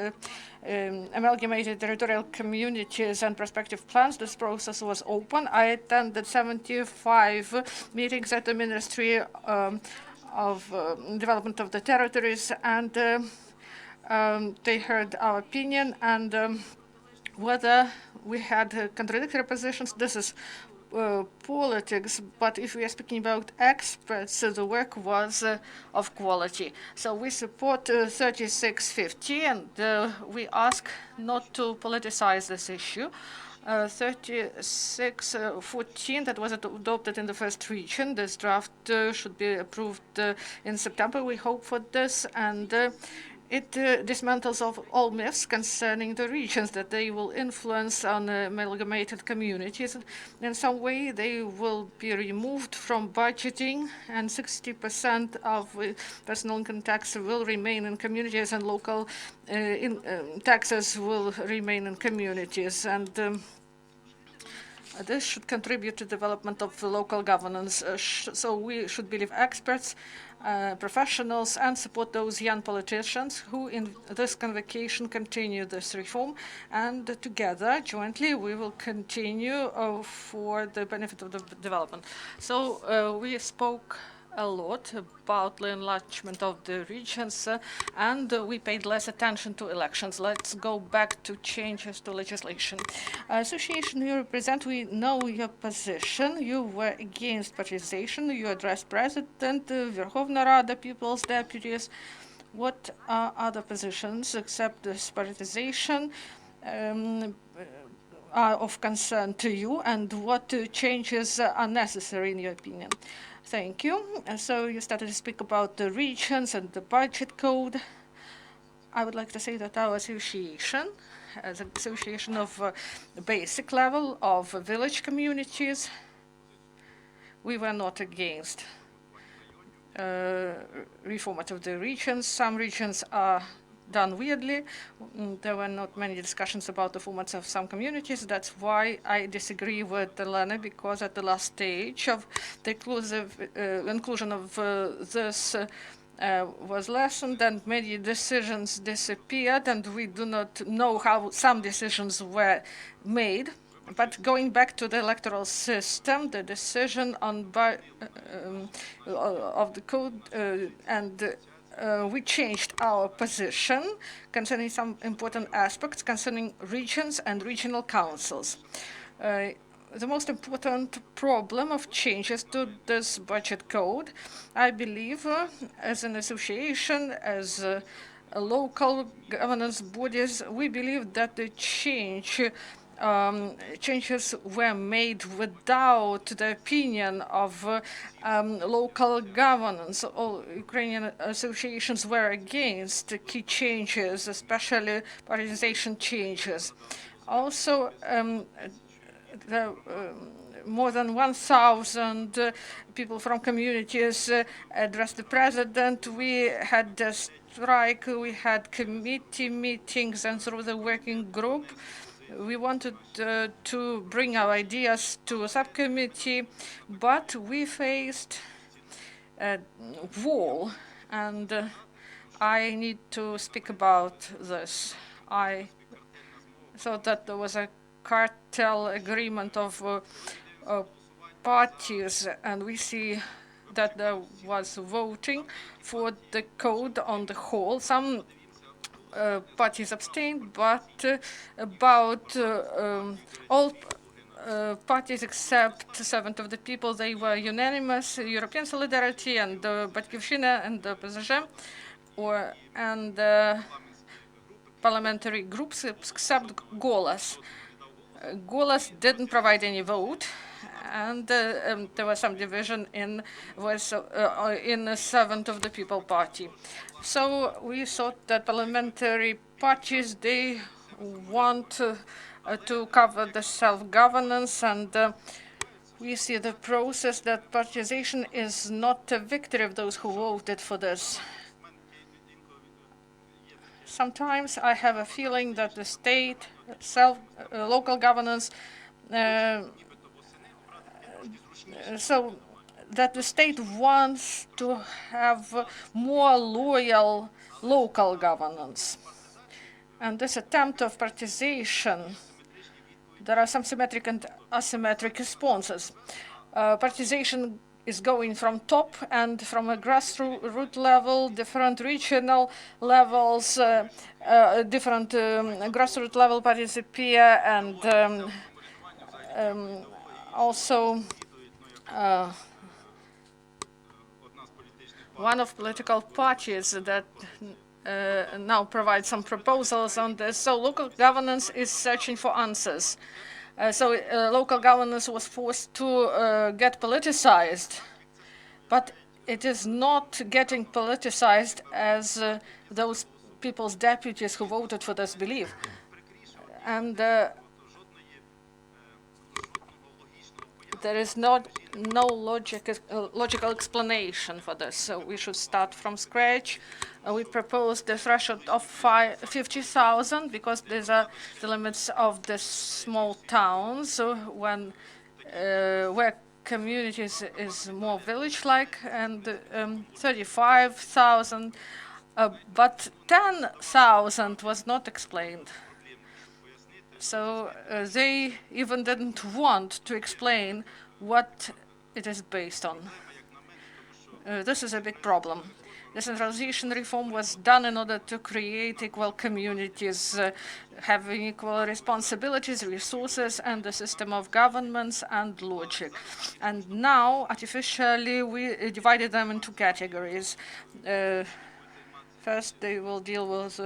amalgamated territorial communities and prospective plans, this process was open. I attended 75 meetings at the Ministry of Development of the Territories, and they heard our opinion, and whether we had contradictory positions, this is politics, but if we are speaking about experts, the work was of quality. So we support 3650, and we ask not to politicize this issue. 3614 that was adopted in the first region. This draft should be approved in September. We hope for this, and it dismantles of all myths concerning the regions, that they will influence on amalgamated communities. In some way, they will be removed from budgeting, and 60% of personal income tax will remain in communities, and local taxes will remain in communities. And this should contribute to development of local governance. So we should believe experts, professionals, and support those young politicians who in this convocation continue this reform. And together, jointly, we will continue for the benefit of the development. So we spoke a lot about the enlargement of the regions, and we paid less attention to elections. Let's go back to changes to legislation. Association you represent, we know your position. You were against particization. You addressed President, Verkhovna Rada, People's Deputies. What are other positions except this particization are of concern to you, and what changes are necessary in your opinion? Thank you. So you started to speak about the regions and the budget code. I would like to say that our association, as an association of basic level of village communities, we were not against reform of the regions. Some regions are done weirdly. There were not many discussions about the formats of some communities. That's why I disagree with Olena, because at the last stage of the inclusion of this was lessened, and many decisions disappeared, and we do not know how some decisions were made. But going back to the electoral system, the decision on of the code and we changed our position concerning some important aspects concerning regions and regional councils. The most important problem of changes to this budget code, I believe, as an association, as local governance bodies, we believe that the changes were made without the opinion of local governance. All Ukrainian associations were against key changes, especially participation changes. Also, more than 1,000 people from communities addressed the president. We had a strike, we had committee meetings, and through the working group, we wanted to bring our ideas to a subcommittee, but we faced a wall, and I need to speak about this. I thought that there was a cartel agreement of parties, and we see that there was voting for the code on the whole. Some parties abstained, but about all parties except 7 of the people, they were unanimous. European Solidarity and Batkivshina and the PSG, and parliamentary groups except Golos. Golos didn't provide any vote, and there was some division in the 7 of the People Party. So we thought that parliamentary parties, they want to cover the self-governance, and we see the process that participation is not a victory of those who voted for this. Sometimes I have a feeling that the state, local governance, so that the state wants to have more loyal local governance. And this attempt of participation, there are some symmetric and asymmetric responses. Participation is going from top and from a grassroots level, different regional levels, different grassroots level participate, and Also, one of political parties that now provides some proposals on this. So local governance is searching for answers. Local governance was forced to get politicized, but it is not getting politicized as those people's deputies who voted for this belief. And there is no logical explanation for this, so we should start from scratch. We proposed the threshold of 50,000 because these are the limits of the small towns. So when where communities is more village-like, and 35,000, but 10,000 was not explained. So they even didn't want to explain what it is based on. This is a big problem. Decentralization reform was done in order to create equal communities, having equal responsibilities, resources, and the system of governments and logic. And now, artificially, we divided them into categories. First, they will deal with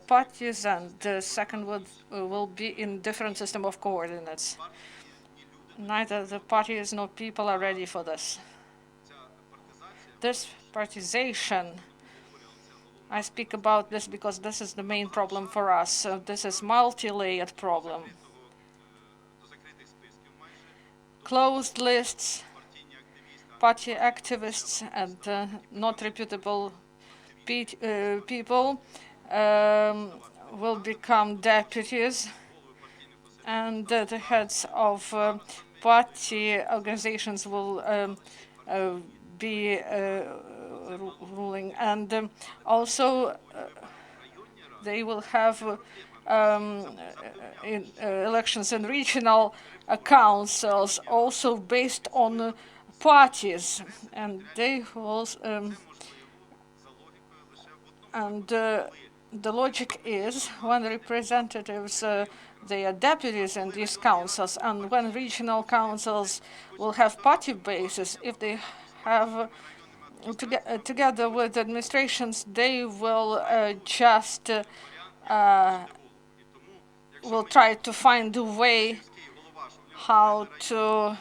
parties, and the second will be in different system of coordinates. Neither the parties nor people are ready for this. This partization, I speak about this because this is the main problem for us. This is multi-layered problem. Closed lists, party activists, and not reputable people will become deputies, and the heads of party organizations will be ruling, and also they will have elections in regional councils also based on parties, and they will the logic is when representatives they are deputies in these councils, and when regional councils will have party bases, if they have together with administrations, they will just will try to find a way how to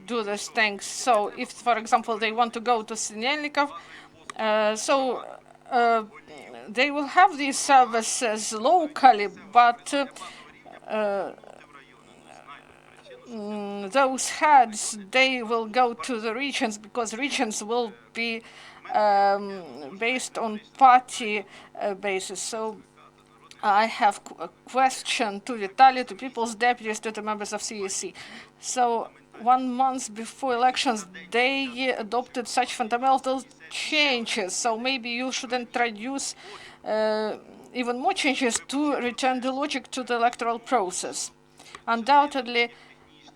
do these things. So if, for example, they want to go to Sinelnikov, they will have these services locally, but those heads, they will go to the regions because regions will be based on party basis. So I have a question to Vitaliy, to people's deputies, to the members of CEC. So 1 month before elections, they adopted such fundamental changes. So maybe you should introduce even more changes to return the logic to the electoral process. Undoubtedly,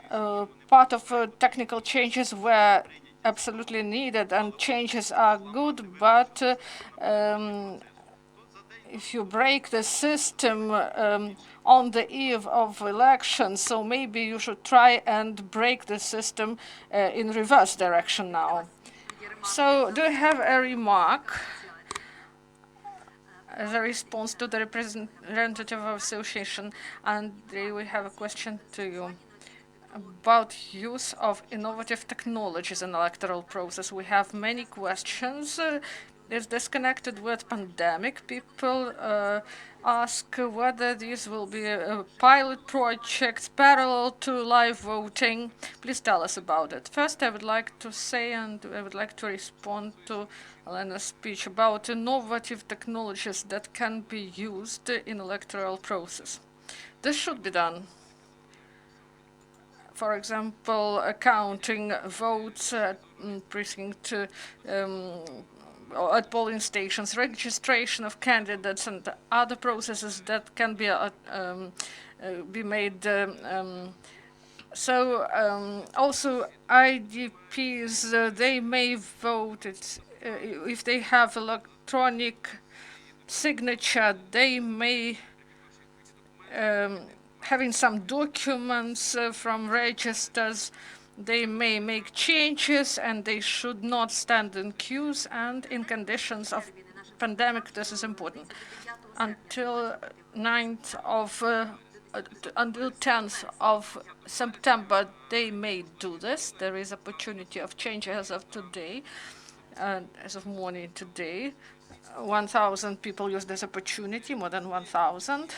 part of technical changes were absolutely needed, and changes are good, but if you break the system on the eve of elections, so maybe you should try and break the system in reverse direction now. So do you have a remark as a response to the representative of association? And we have a question to you about use of innovative technologies in the electoral process. We have many questions. Is this connected with pandemic? People ask whether these will be pilot projects parallel to live voting. Please tell us about it. First, I would like to say, and I would like to respond to Olena's speech about innovative technologies that can be used in electoral process. This should be done. For example, counting votes at precinct at polling stations, registration of candidates, and other processes that can be made. Also, IDPs, they may vote if they have electronic signature. They may having some documents from registers. They may make changes and they should not stand in queues, and in conditions of pandemic this is important. Until 10th of September they may do this. There is opportunity of change as of today, as of morning today. 1,000 people use this opportunity, more than 1,000.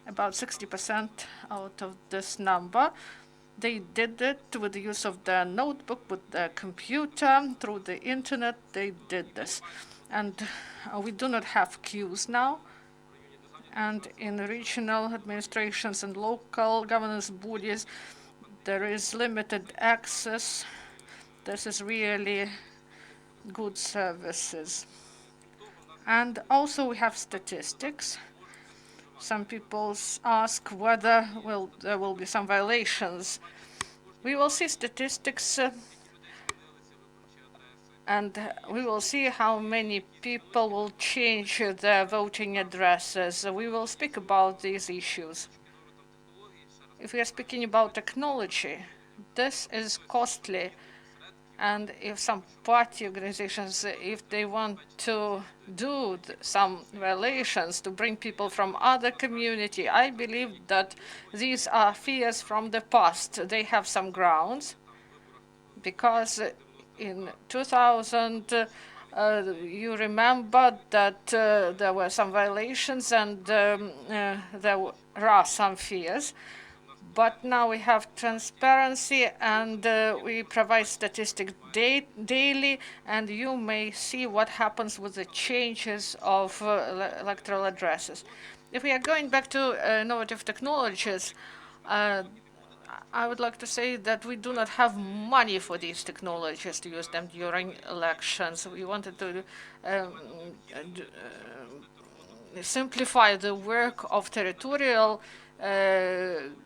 About 60% out of this number. They did it with the use of their notebook, with their computer, through the internet. They did this. And we do not have queues now. And in regional administrations and local governance bodies, there is limited access. This is really good services. And also we have statistics. Some people ask whether there will be some violations. We will see statistics and we will see how many people will change their voting addresses. We will speak about these issues. If we are speaking about technology, this is costly. And if some party organizations, if they want to do some violations to bring people from other community, I believe that these are fears from the past. They have some grounds, because in 2000, you remember that there were some violations and there are some fears. But now we have transparency and we provide statistics daily, and you may see what happens with the changes of electoral addresses. If we are going back to innovative technologies, I would like to say that we do not have money for these technologies to use them during elections. We wanted to simplify the work of territorial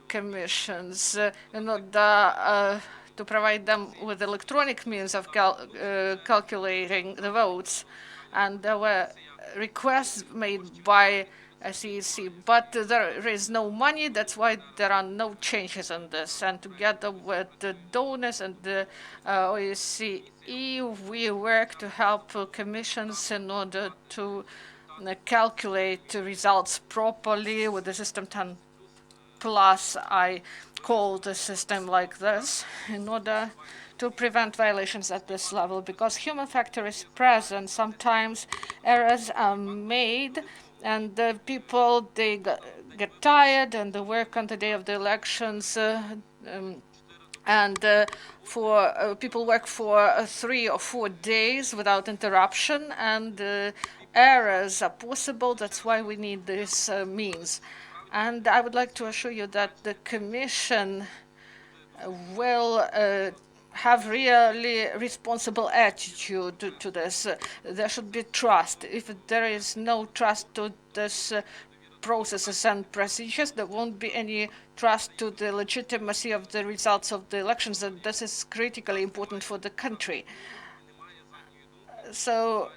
commissions in order to provide them with electronic means of calculating the votes. And there were requests made by CEC, but there is no money. That's why there are no changes on this. And together with the donors and the OSCE, we work to help commissions in order to calculate results properly with the system 10 plus. I call the system like this in order to prevent violations at this level, because human factor is present. Sometimes errors are made and the people, they get tired and they work on the day of the elections, and people work for 3 or 4 days without interruption, and errors are possible. That's why we need this means. And I would like to assure you that the Commission will have really responsible attitude to this. There should be trust. If there is no trust to this processes and procedures, there won't be any trust to the legitimacy of the results of the elections, and this is critically important for the country. So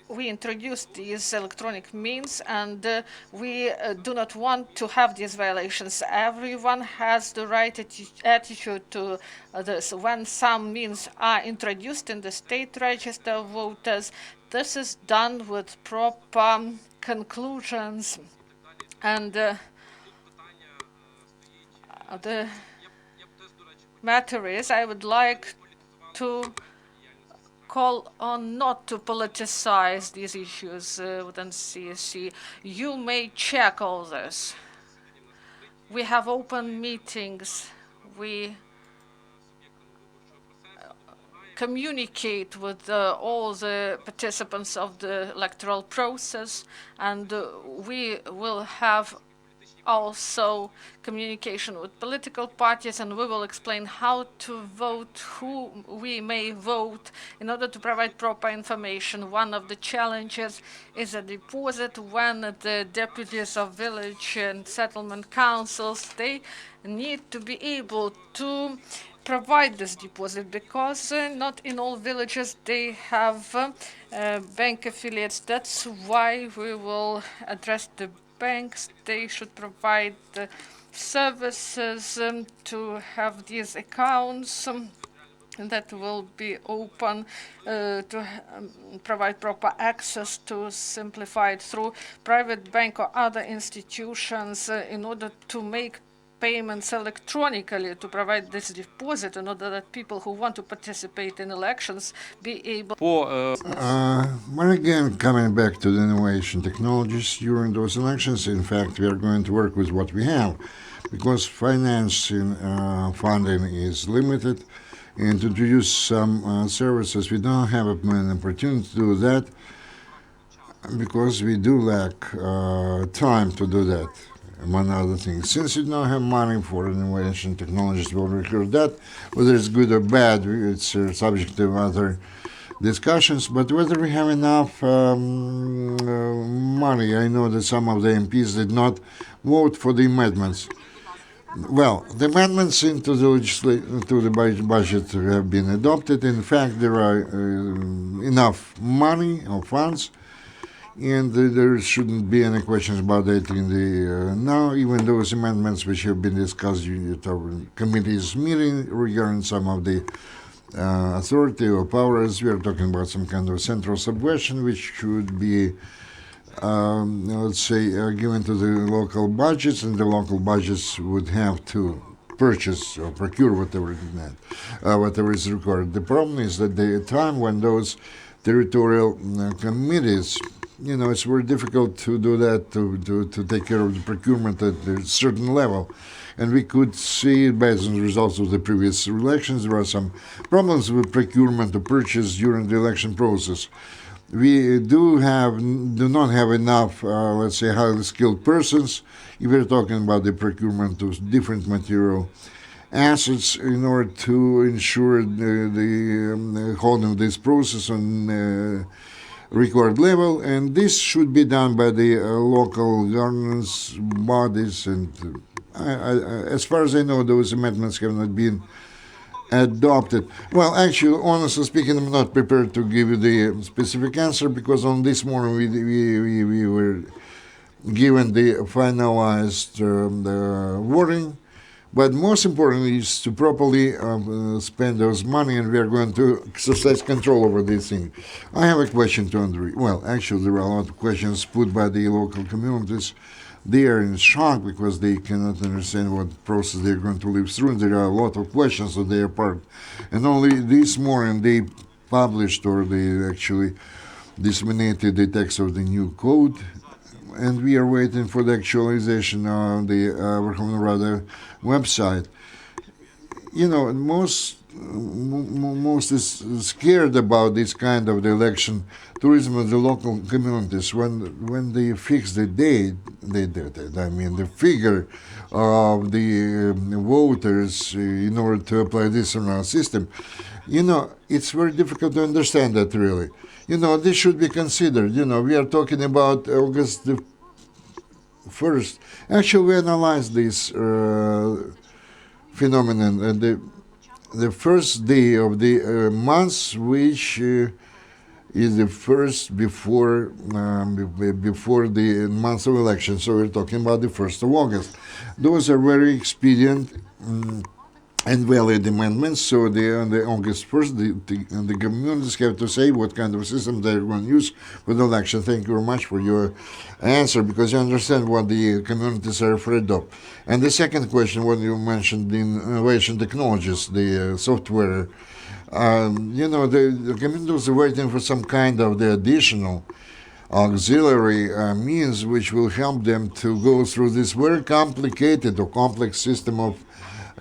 we introduced these electronic means, and we do not want to have these violations. Everyone has the right attitude to this. When some means are introduced in the state register of voters, this is done with proper conclusions. And the matter is, I would like to call on not to politicize these issues within CSC. You may check all this. We have open meetings. We communicate with all the participants of the electoral process, and we will have also communication with political parties, and we will explain how to vote, who we may vote, in order to provide proper information. One of the challenges is a deposit. When the deputies of village and settlement councils, they need to be able to provide this deposit, because not in all villages they have bank affiliates. That's why we will address the banks. They should provide services to have these accounts that will be open to provide proper access to simplified through private bank or other institutions in order to make payments electronically, to provide this deposit in order that people who want to participate in elections be able. But again, coming back to the innovation technologies during those elections, in fact, we are going to work with what we have, because financing funding is limited, and to introduce some services, we don't have an opportunity to do that because we do lack time to do that, among other things. Since we don't have money for innovation technologies, we'll record that. Whether it's good or bad, it's subject to other discussions. But whether we have enough money, I know that some of the MPs did not vote for the amendments. Well, the amendments into the budget have been adopted. In fact, there are enough money or funds, and there shouldn't be any questions about that in the now. Even those amendments which have been discussed at our committee's meeting regarding some of the authority or powers, we are talking about some kind of central subvention which should be let's say, given to the local budgets, and the local budgets would have to purchase or procure whatever whatever is required. The problem is that the time when those territorial committees, it's very difficult to do that, to take care of the procurement at a certain level. And we could see, based on the results of the previous elections, there are some problems with procurement or purchase during the election process. We do not have enough, let's say, highly skilled persons, if we're talking about the procurement of different material assets, in order to ensure the holding of this process on required level. And this should be done by the local governance bodies. And as far as I know, those amendments have not been adopted. Well, actually, honestly speaking, I'm not prepared to give you the specific answer, because on this morning we were given the finalized wording. But most importantly is to properly spend those money, and we are going to exercise control over this thing. I have a question to Andriy. Well, actually, there are a lot of questions put by the local communities. They are in shock because they cannot understand what process they're going to live through, and there are a lot of questions on their part. And only this morning they published, or they actually disseminated the text of the new code, and we are waiting for the actualization on the Verkhovna Rada website. Most is scared about this kind of the election tourism of the local communities. When they fix the date, the figure of the voters in order to apply this on our system, it's very difficult to understand that, really. This should be considered. We are talking about August the 1st. Actually, we analyzed this phenomenon, and the first day of the month, which is the first before the month of election. So we're talking about the 1st of August. Those are very expedient and valid amendments. So on the August 1st, the communities have to say what kind of system they're going to use for the election. Thank you very much for your answer, because you understand what the communities are afraid of. And the second question, when you mentioned the innovation technologies, the software, the communities are waiting for some kind of the additional auxiliary means which will help them to go through this very complicated or complex system of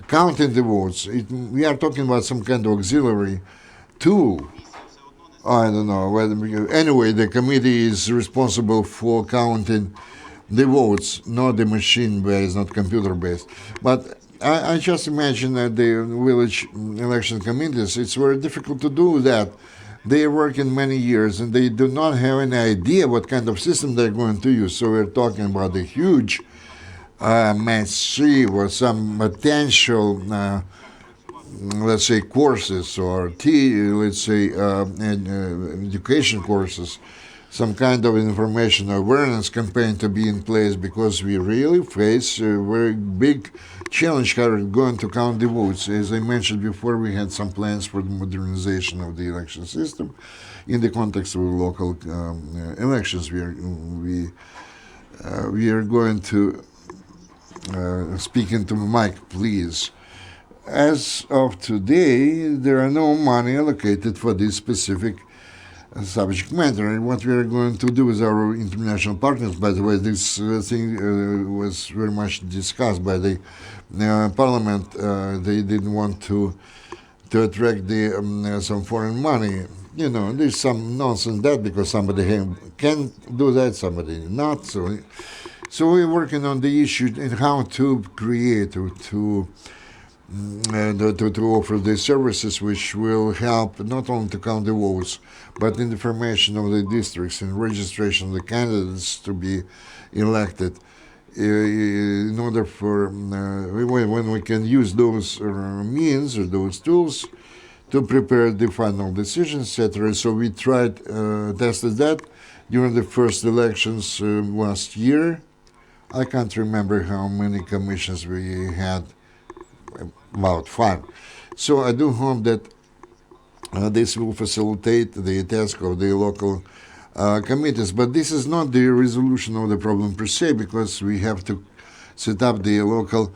counting the votes. We are talking about some kind of auxiliary tool. I don't know. Anyway, the committee is responsible for counting the votes, not the machine-based, not computer-based. But I just imagine that the village election committees, it's very difficult to do that. They work in many years, and they do not have any idea what kind of system they're going to use. So we're talking about a huge massive or some potential, let's say, courses or education courses some kind of information awareness campaign to be in place, because we really face a very big challenge how we're going to count the votes. As I mentioned before, we had some plans for the modernization of the election system in the context of local elections. We are going to speak into the mic, please. As of today, there are no money allocated for this specific subject matter. And what we are going to do with our international partners, by the way, this thing was very much discussed by the parliament. They didn't want to attract some foreign money. You know, there's some nonsense that, because somebody can do that, somebody not. So we're working on the issue and how to create to offer the services which will help not only to count the votes, but in the formation of the districts and registration of the candidates to be elected, in order for when we can use those means or those tools to prepare the final decisions, etc. So we tested that during the first elections last year. I can't remember how many commissions we had, about 5. So I do hope that this will facilitate the task of the local committees. But this is not the resolution of the problem per se, because we have to set up the local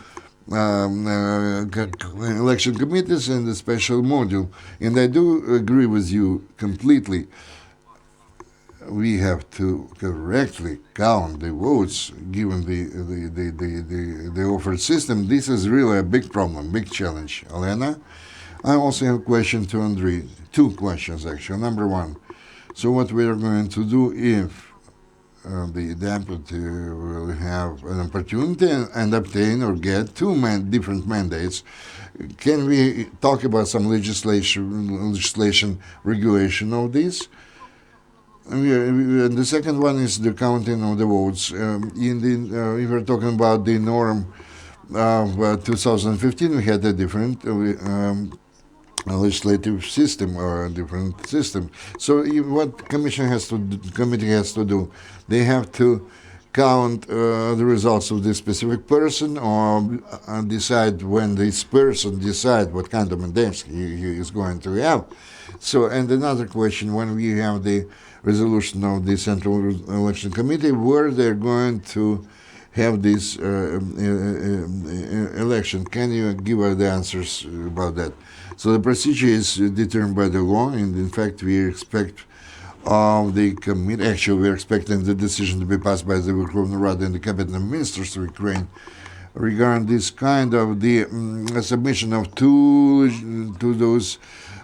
election committees and the special module. And I do agree with you completely. We have to correctly count the votes given the offered system. This is really a big problem, big challenge. Olena, I also have a question to Andriy. 2 questions, actually. Number 1, so what we are going to do if the deputy will have an opportunity and obtain or get 2 different mandates? Can we talk about some legislation regulation of this? The second one is the counting of the votes. If we're talking about the norm of 2015, we had a different legislative system or a different system. So what committee has to do? They have to count the results of this specific person, or decide when this person decide what kind of mandates he is going to have. So, and another question, when we have the resolution of the Central Election Committee, where they're going to have this election. Can you give us the answers about that? So the procedure is determined by the law, and in fact we expect of the committee, actually we're expecting the decision to be passed by the Verkhovna Rada and the cabinet ministers of Ukraine regarding this kind of the submission of to those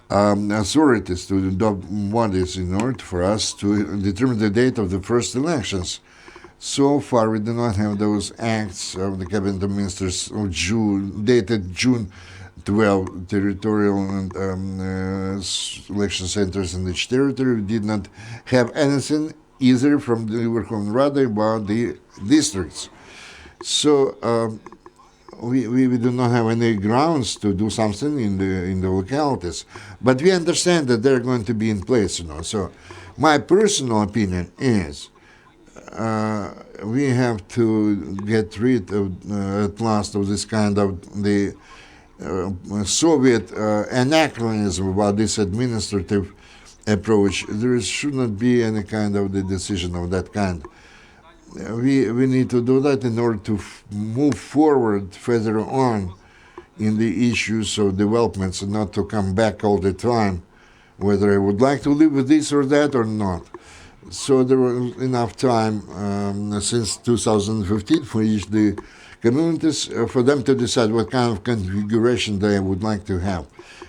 authorities, to the bodies, in order for us to determine the date of the first elections. So far, we do not have those acts of the cabinet ministers of June, dated June 12, territorial and election centers in each territory. We did not have anything either from the Verkhovna Rada about the districts. So we do not have any grounds to do something in the localities, but we understand that they're going to be in place, So my personal opinion is we have to get rid of at last of this kind of the Soviet anachronism about this administrative approach. There should not be any kind of the decision of that kind. We need to do that in order to move forward further on in the issues of developments, and not to come back all the time, whether I would like to live with this or that or not. So there was enough time since 2015 for each the communities for them to decide what kind of configuration they would like to have.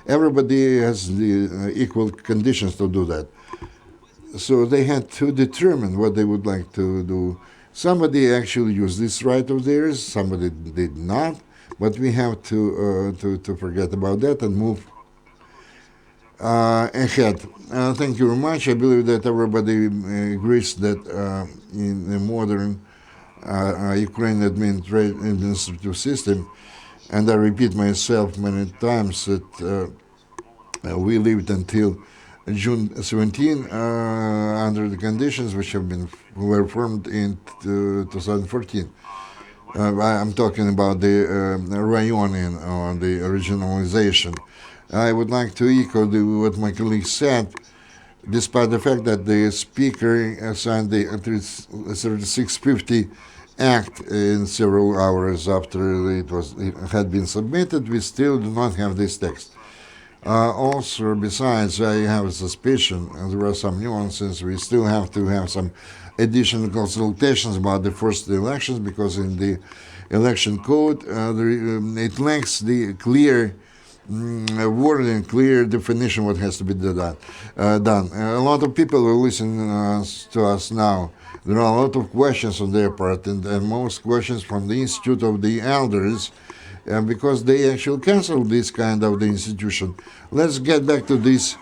Everybody has the equal conditions to do that. So they had to determine what they would like to do. Somebody actually used this right of theirs, somebody did not, but we have to forget about that and move ahead. Thank you very much. I believe that everybody agrees that in a modern Ukrainian administrative system, and I repeat myself many times, that we lived until June 17 under the conditions which were formed in 2014. I'm talking about the rayoning or the regionalization. I would like to echo what my colleague said, despite the fact that the speaker signed the 3650 Act in several hours after it had been submitted, we still do not have this text. Also, besides, I have a suspicion, and there are some nuances, we still have to have some additional consultations about the first elections, because in the election code, it lacks the clear wording, clear definition what has to be done. A lot of people are listening to us now. There are a lot of questions on their part, and most questions from the Institute of the Elders, because they actually canceled this kind of the institution. Let's get back to this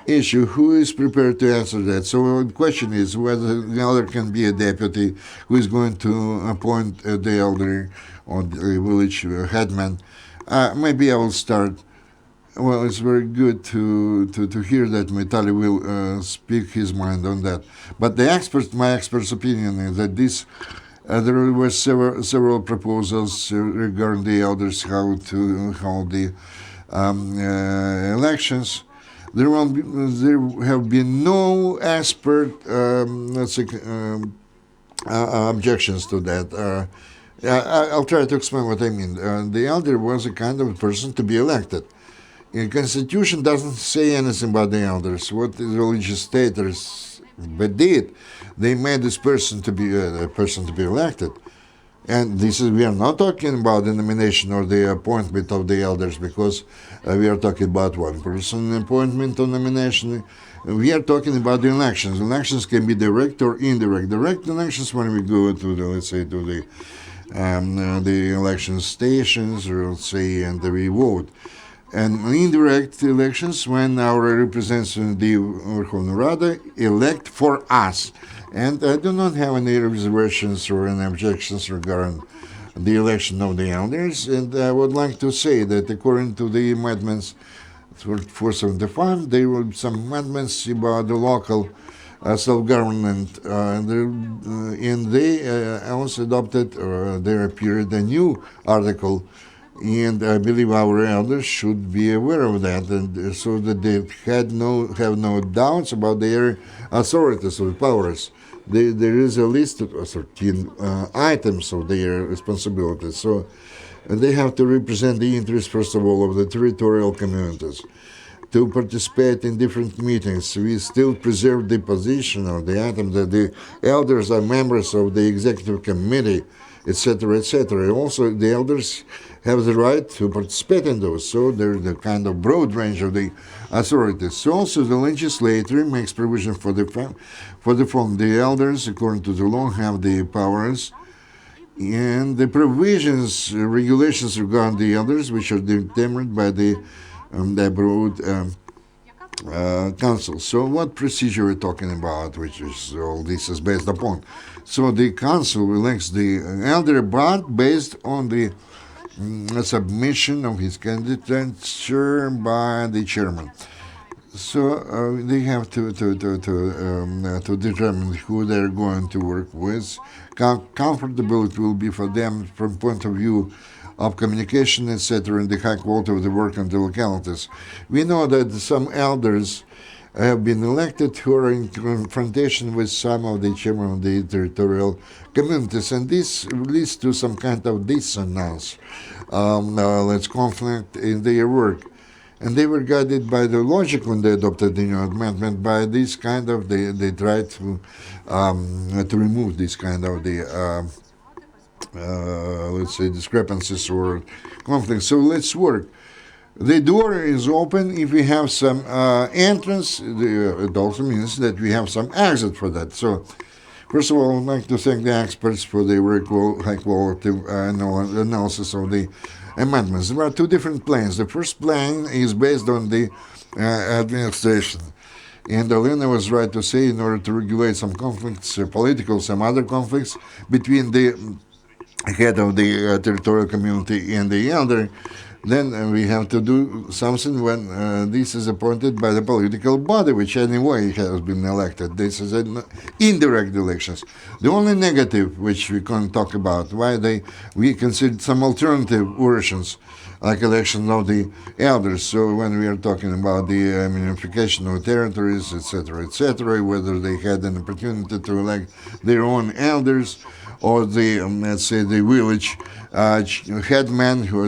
issue. Who is prepared to answer that? So the question is whether the elder can be a deputy who is going to appoint the elder or the village headman. Maybe I will start. Well, it's very good to hear that Vitaliy will speak his mind on that. But my expert's opinion is that there were several proposals regarding the elders, how to hold the elections. There have been no expert, objections to that. I'll try to explain what I mean. The elder was a kind of person to be elected. The Constitution doesn't say anything about the elders. What the religious staters did, they made this person to be elected. And we are not talking about the nomination or the appointment of the elders, because we are talking about one person appointment or nomination. We are talking about the elections. Elections can be direct or indirect. Direct elections when we go to the election stations, or and we vote. And indirect elections when our representatives in the Verkhovna Rada elect for us. And I do not have any reservations or any objections regarding the election of the elders. And I would like to say that according to the amendments 475, there were some amendments about the local self-government. And they also adopted, there appeared a new article. And I believe our elders should be aware of that, and so that they have no doubts about their authorities or powers. There is a list of 13 items of their responsibilities. So they have to represent the interests, first of all, of the territorial communities, to participate in different meetings. We still preserve the position or the item that the elders are members of the executive committee, etc., etc. Also, the elders have the right to participate in those. So there's the kind of broad range of the authorities. So also the legislature makes provision for the form. The elders, according to the law, have the powers, and the provisions, regulations regarding the elders, which are determined by the broad council. So what procedure we're talking about, which is all this is based upon? So the council elects the elder, but based on the submission of his candidature by the chairman. So they have to determine who they're going to work with, how comfortable it will be for them from point of view of communication, etc., and the high quality of the work in the localities. We know that some elders have been elected who are in confrontation with some of the chairmen of the territorial communities, and this leads to some kind of dissonance, conflict in their work. And they were guided by the logic when they adopted the new amendment. By this kind of, they tried to remove this kind of the discrepancies or conflicts. So let's work. The door is open if we have some entrance. It also means that we have some exit for that. So, first of all, I'd like to thank the experts for their very high quality analysis of the amendments. There are two different plans. The first plan is based on the administration. And Olena was right to say, in order to regulate some conflicts, political, some other conflicts between the head of the territorial community and the elder, then we have to do something when this is appointed by the political body, which anyway has been elected. This is an indirect elections. The only negative which we can talk about, we considered some alternative versions, like election of the elders. So when we are talking about the unification of territories, etc., whether they had an opportunity to elect their own elders, or the, let's say, the village headman who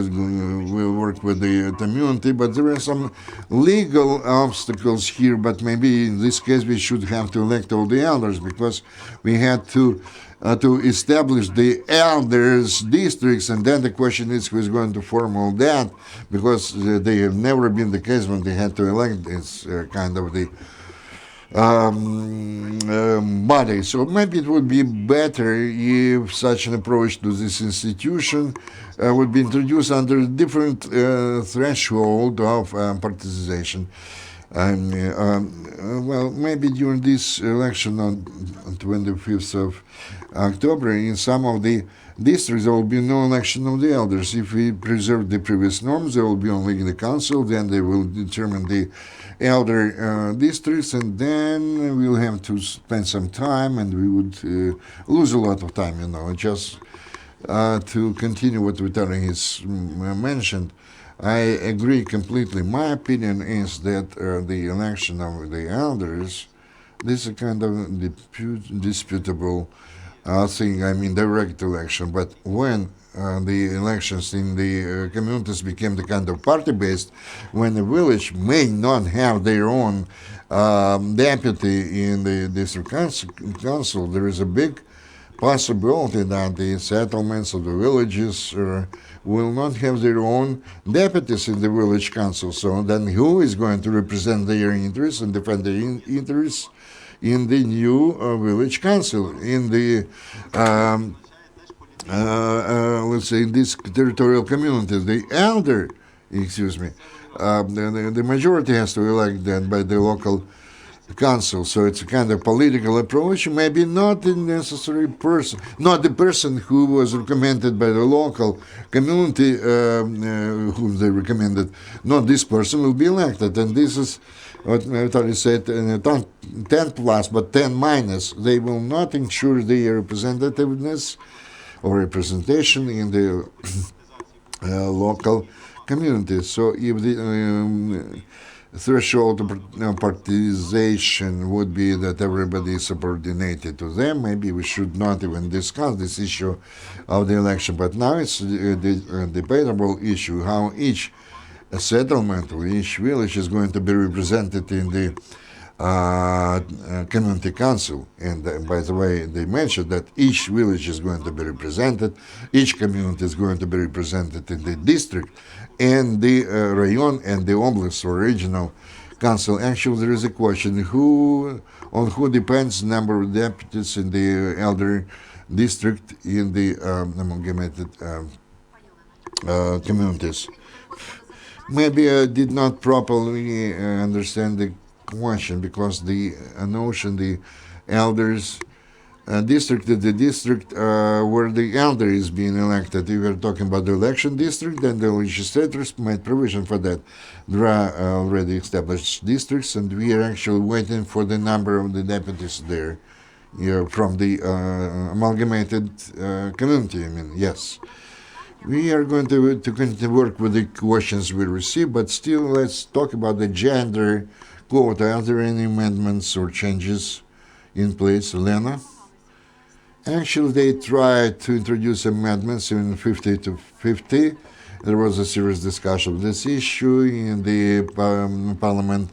will work with the community. But there are some legal obstacles here, but maybe in this case we should have to elect all the elders, because we had to establish the elders districts, and then the question is who is going to form all that, because they have never been the case when they had to elect this kind of the body. So maybe it would be better if such an approach to this institution would be introduced under a different threshold of participation. Well, maybe during this election on 25th of October, in some of the districts there will be no election of the elders. If we preserve the previous norms, there will be only the council, then they will determine the elder districts, and then we'll have to spend some time, and we would lose a lot of time, just to continue what Vitaliy has mentioned. I agree completely. My opinion is that the election of the elders, this is a kind of disputable thing, direct election, but when the elections in the communities became the kind of party-based, when the village may not have their own deputy in the district council, there is a big possibility that the settlements of the villages will not have their own deputies in the village council. So then who is going to represent their interests and defend their interests in the new village council, in the let's say in this territorial community? The elder, the majority has to elect then by the local council. So it's a kind of political approach, maybe not the necessary person, not the person who was recommended by the local community whom they recommended, not this person will be elected. And this is what Vitaliy said, 10 plus, but 10 minus. They will not ensure their representativeness or representation in the local community. So if the threshold of participation would be that everybody is subordinated to them, maybe we should not even discuss this issue of the election. But now it's the debatable issue how each settlement or each village is going to be represented in the community council. And by the way, they mentioned that each village is going to be represented, each community is going to be represented in the district, and the rayon and the oblast or regional council. Actually, there is a question on who depends the number of deputies in the elder district in the amalgamated communities. Maybe I did not properly understand the question, because the notion, the elders district is the district where the elder is being elected. If we're talking about the election district, then the legislators made provision for that. There are already established districts, and we are actually waiting for the number of the deputies there from the amalgamated community. Yes. We are going to continue to work with the questions we receive, but still let's talk about the gender quota. Are there any amendments or changes in place, Olena? Actually, they tried to introduce amendments in 50 to 50. There was a serious discussion of this issue in the Parliament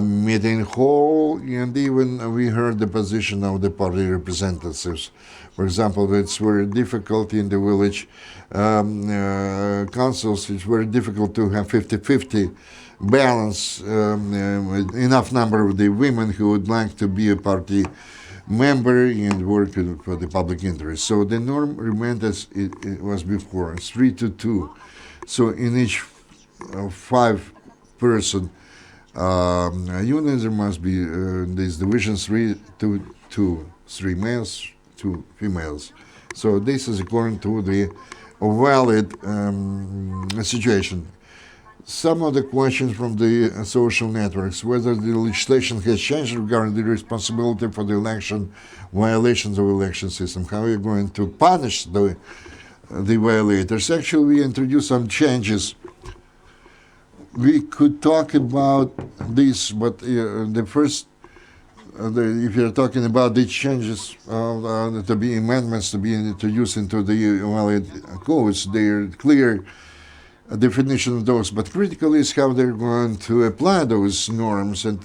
meeting hall, and even we heard the position of the party representatives. For example, it's very difficult in the village councils, it's very difficult to have 50-50 balance, enough number of the women who would like to be a party member and work for the public interest. So the norm remained as it was before, 3-2. So in each 5-person unit, there must be these divisions 3-2, 3 males, 2 females. So this is according to the valid situation. Some of the questions from the social networks, whether the legislation has changed regarding the responsibility for the election, violations of election system, how are you going to punish the violators? Actually, we introduced some changes. We could talk about this, but the first, if you're talking about the changes to be amendments to be introduced into the valid codes, they're clear definition of those, but critical is how they're going to apply those norms. And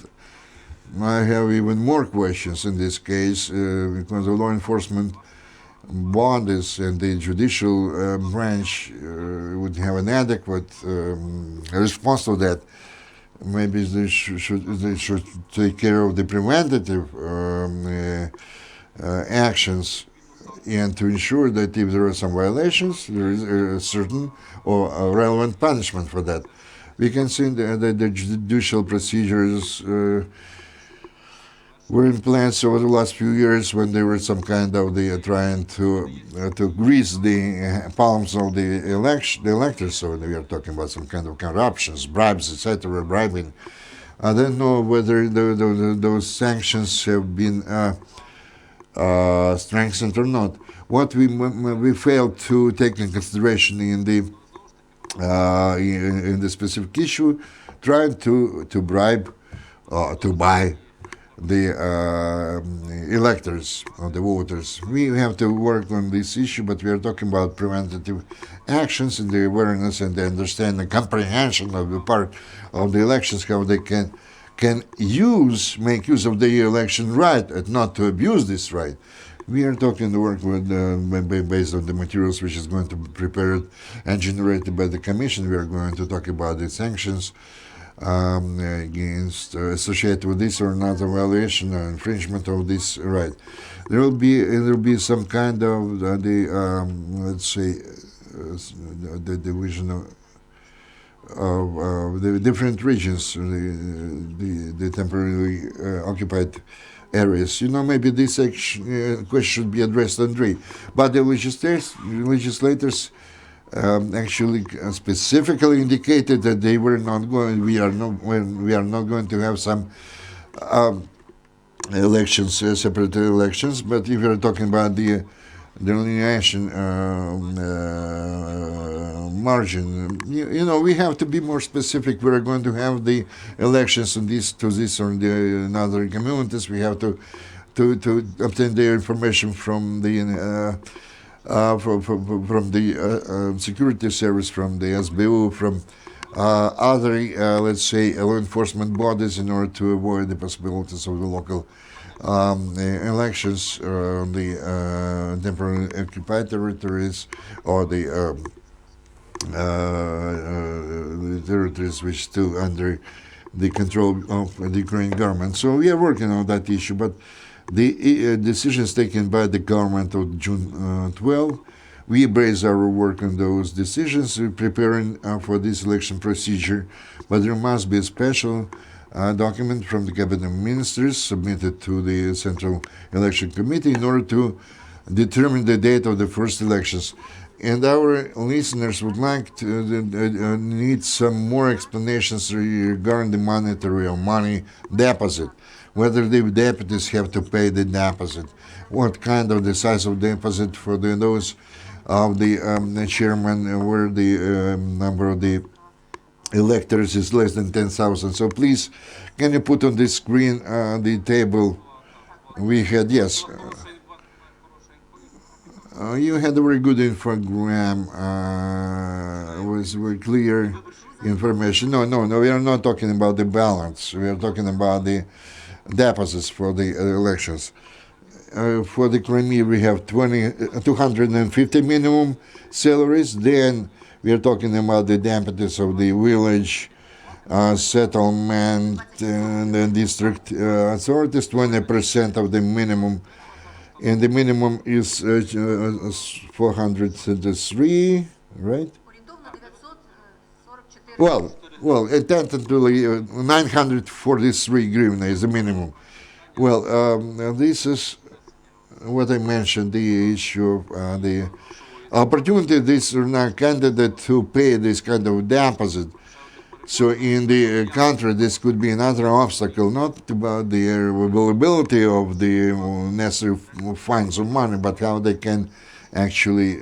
I have even more questions in this case because the law enforcement bodies and the judicial branch would have an adequate response to that. Maybe they should take care of the preventative actions and to ensure that if there are some violations, there is a certain or a relevant punishment for that. We can see that the judicial procedures were in place over the last few years when there were some kind of trying to grease the palms of the electors. So we are talking about some kind of corruptions, bribes, etc., bribing. I don't know whether those sanctions have been strengthened or not. What we failed to take in consideration in the specific issue, trying to bribe, to buy the electors or the voters. We have to work on this issue, but we are talking about preventative actions and the awareness and the understanding, comprehension of the part of the elections, how they can make use of the election right and not to abuse this right. We are talking to work with based on the materials which is going to be prepared and generated by the Commission. We are going to talk about the sanctions against associated with this or another violation or infringement of this right. There will be some kind of let's say the division of the different regions, the temporarily occupied areas. Maybe this question should be addressed, Andriy. But the legislators actually specifically indicated that we are not going to have some elections, separate elections. But if you're talking about the delineation margin, we have to be more specific. We're going to have the elections in this or in other communities. We have to obtain their information from the security service, from the SBU, from other, let's say, law enforcement bodies in order to avoid the possibilities of the local elections on the temporarily occupied territories or the territories which still under the control of the Ukrainian government. So we are working on that issue, but the decisions taken by the government of June 12, we base our work on those decisions, preparing for this election procedure, but there must be a special document from the cabinet ministers submitted to the Central Election Committee in order to determine the date of the first elections. And our listeners would like to need some more explanations regarding the monetary or money deposit, whether the deputies have to pay the deposit, what kind of the size of deposit for those of the chairman where the number of the electors is less than 10,000. So please, can you put on the screen the table we had? Yes. You had a very good infogram with very clear information. No, we are not talking about the balance. We are talking about the deposits for the elections. For the Crimea, we have 250 minimum salaries. Then we are talking about the deputies of the village, settlement, and the district authorities, 20% of the minimum. And the minimum is 433, right? Well, tentatively 943 hryvnia is the minimum. Well, this is what I mentioned, the issue of opportunity this candidate to pay this kind of deposit. So in the country, this could be another obstacle, not about the availability of the necessary funds of money, but how they can actually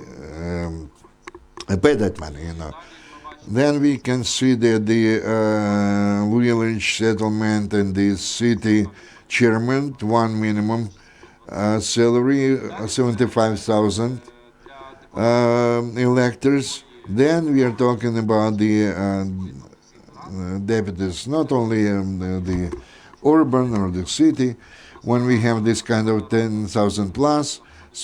pay that money, Then we can see that the village settlement and the city chairman, one minimum salary, 75,000 electors. Then we are talking about the deputies, not only the urban or the city. When we have this kind of 10,000 plus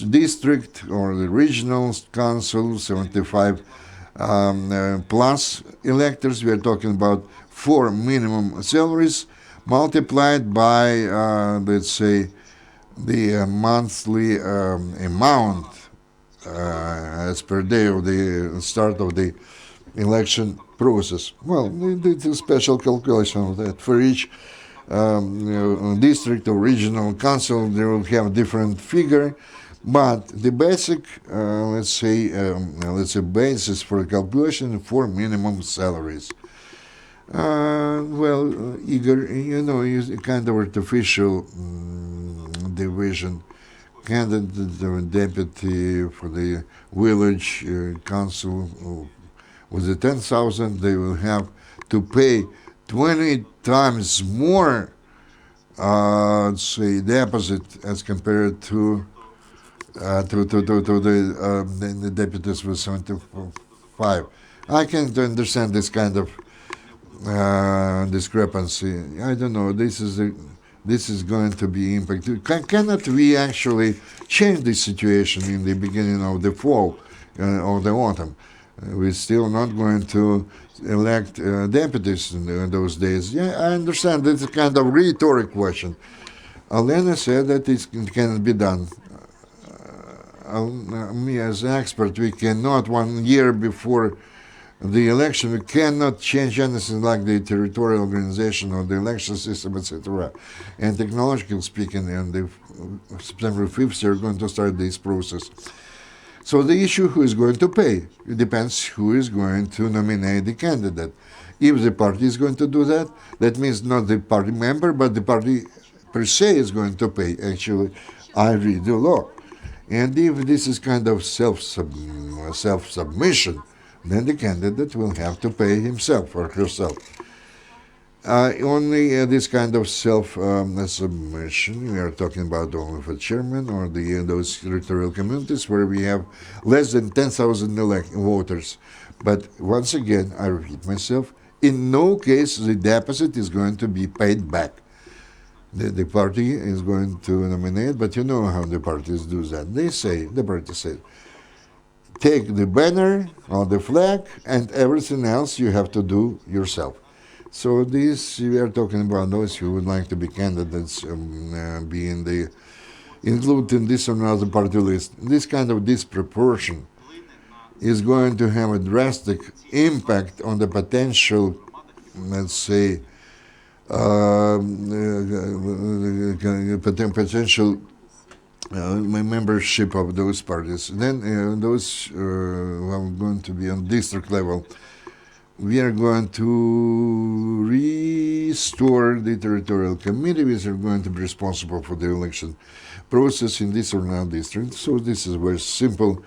district or the regional council, 75 plus electors, we are talking about 4 minimum salaries multiplied by, let's say, the monthly amount as per day of the start of the election process. Well, it's a special calculation of that. For each district or regional council, they will have different figure, but the basic, let's say, basis for calculation for minimum salaries. Well, Igor, is a kind of artificial division. Candidate or deputy for the village council with the 10,000, they will have to pay 20 times more, say, deposit as compared to the deputies with 75. I can't understand this kind of discrepancy. I don't know. This is going to be impacted. Cannot we actually change this situation in the beginning of the fall or the autumn? We're still not going to elect deputies in those days. Yeah, I understand. It's a kind of rhetoric question. Olena said that it can be done. Me as an expert, we cannot 1 year before the election, we cannot change anything like the territorial organization or the election system, etc. And technologically speaking, on the September 5th, they're going to start this process. So the issue, who is going to pay? It depends who is going to nominate the candidate. If the party is going to do that, that means not the party member, but the party per se is going to pay. Actually, I read the law. And if this is kind of self-submission, then the candidate will have to pay himself or herself. Only this kind of self-submission, we are talking about only for chairman or those territorial communities where we have less than 10,000 voters. But once again, I repeat myself, in no case the deposit is going to be paid back. The party is going to nominate, but you know how the parties do that. The party says, take the banner or the flag, and everything else you have to do yourself. So this, we are talking about those who would like to be candidates, included in this or another party list. This kind of disproportion is going to have a drastic impact on the potential, let's say, potential membership of those parties. Then those who are going to be on district level, we are going to restore the territorial committee, which are going to be responsible for the election process in this or that district. So this is a very simple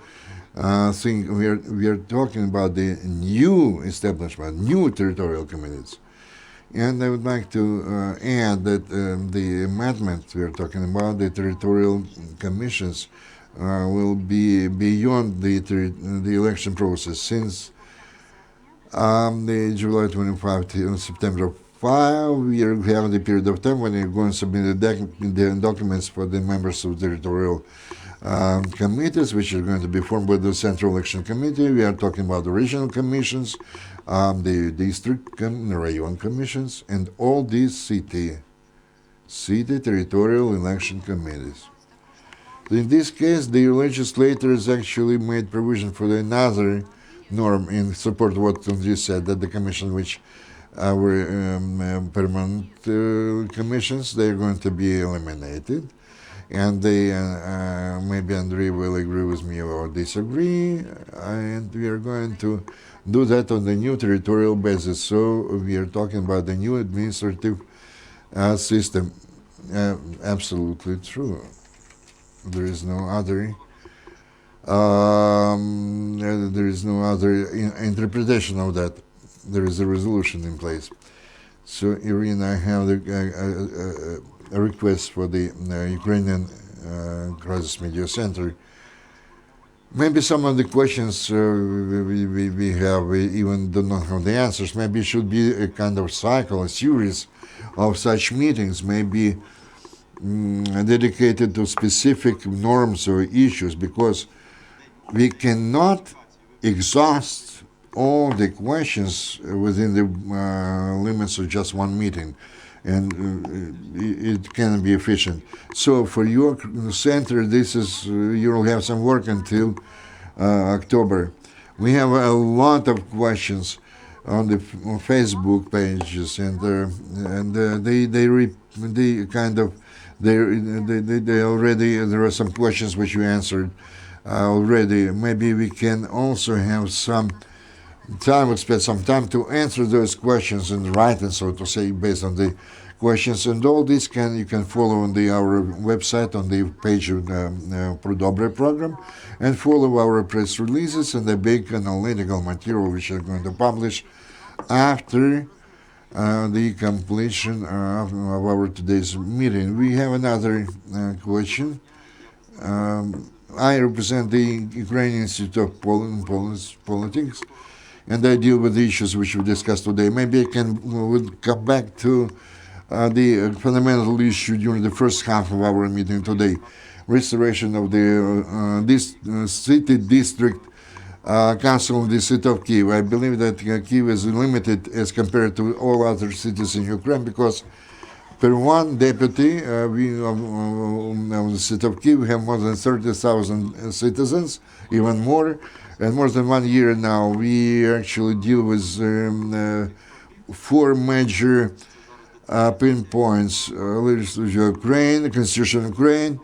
thing. We are talking about the new establishment, new territorial committees. And I would like to add that the amendment we are talking about, the territorial commissions, will be beyond the election process, since the July 25 to September 5, we are having the period of time when you're going to submit the documents for the members of territorial committees, which are going to be formed by the Central Election Committee. We are talking about the regional commissions, the district rayon commissions, and all these city territorial election committees. In this case, the legislators actually made provision for another norm in support of what Andriy said, that the commission which were permanent commissions, they're going to be eliminated. and they maybe Andriy will agree with me or disagree, and we are going to do that on the new territorial basis. So we are talking about the new administrative system. Absolutely true. There is no other. There is no other interpretation of that. There is a resolution in place. So, Iryna, I have a request for the Ukrainian Crisis Media Center. Maybe some of the questions we have, we even do not have the answers. Maybe it should be a kind of cycle, a series of such meetings, maybe dedicated to specific norms or issues, because we cannot exhaust all the questions within the limits of just one meeting, and it can be efficient. So for your center, this is you'll have some work until October. We have a lot of questions on the Facebook pages, and they already, there are some questions which you answered already. Maybe we can also have some time, spend some time to answer those questions in writing, so to say, based on the questions. And all this you can follow on our website, on the page of the DOBRE Program, and follow our press releases and the big analytical material which are going to publish after the completion of our today's meeting. We have another question. I represent the Ukrainian Institute of Politics, and I deal with the issues which we discussed today. Maybe I would come back to the fundamental issue during the first half of our meeting today: restoration of the city district council in the city of Kyiv. I believe that Kyiv is limited as compared to all other cities in Ukraine, because per one deputy, we of the city of Kyiv have more than 30,000 citizens, even more. And more than 1 year now, we actually deal with 4 major pinpoints: Ukraine, the Constitution of Ukraine,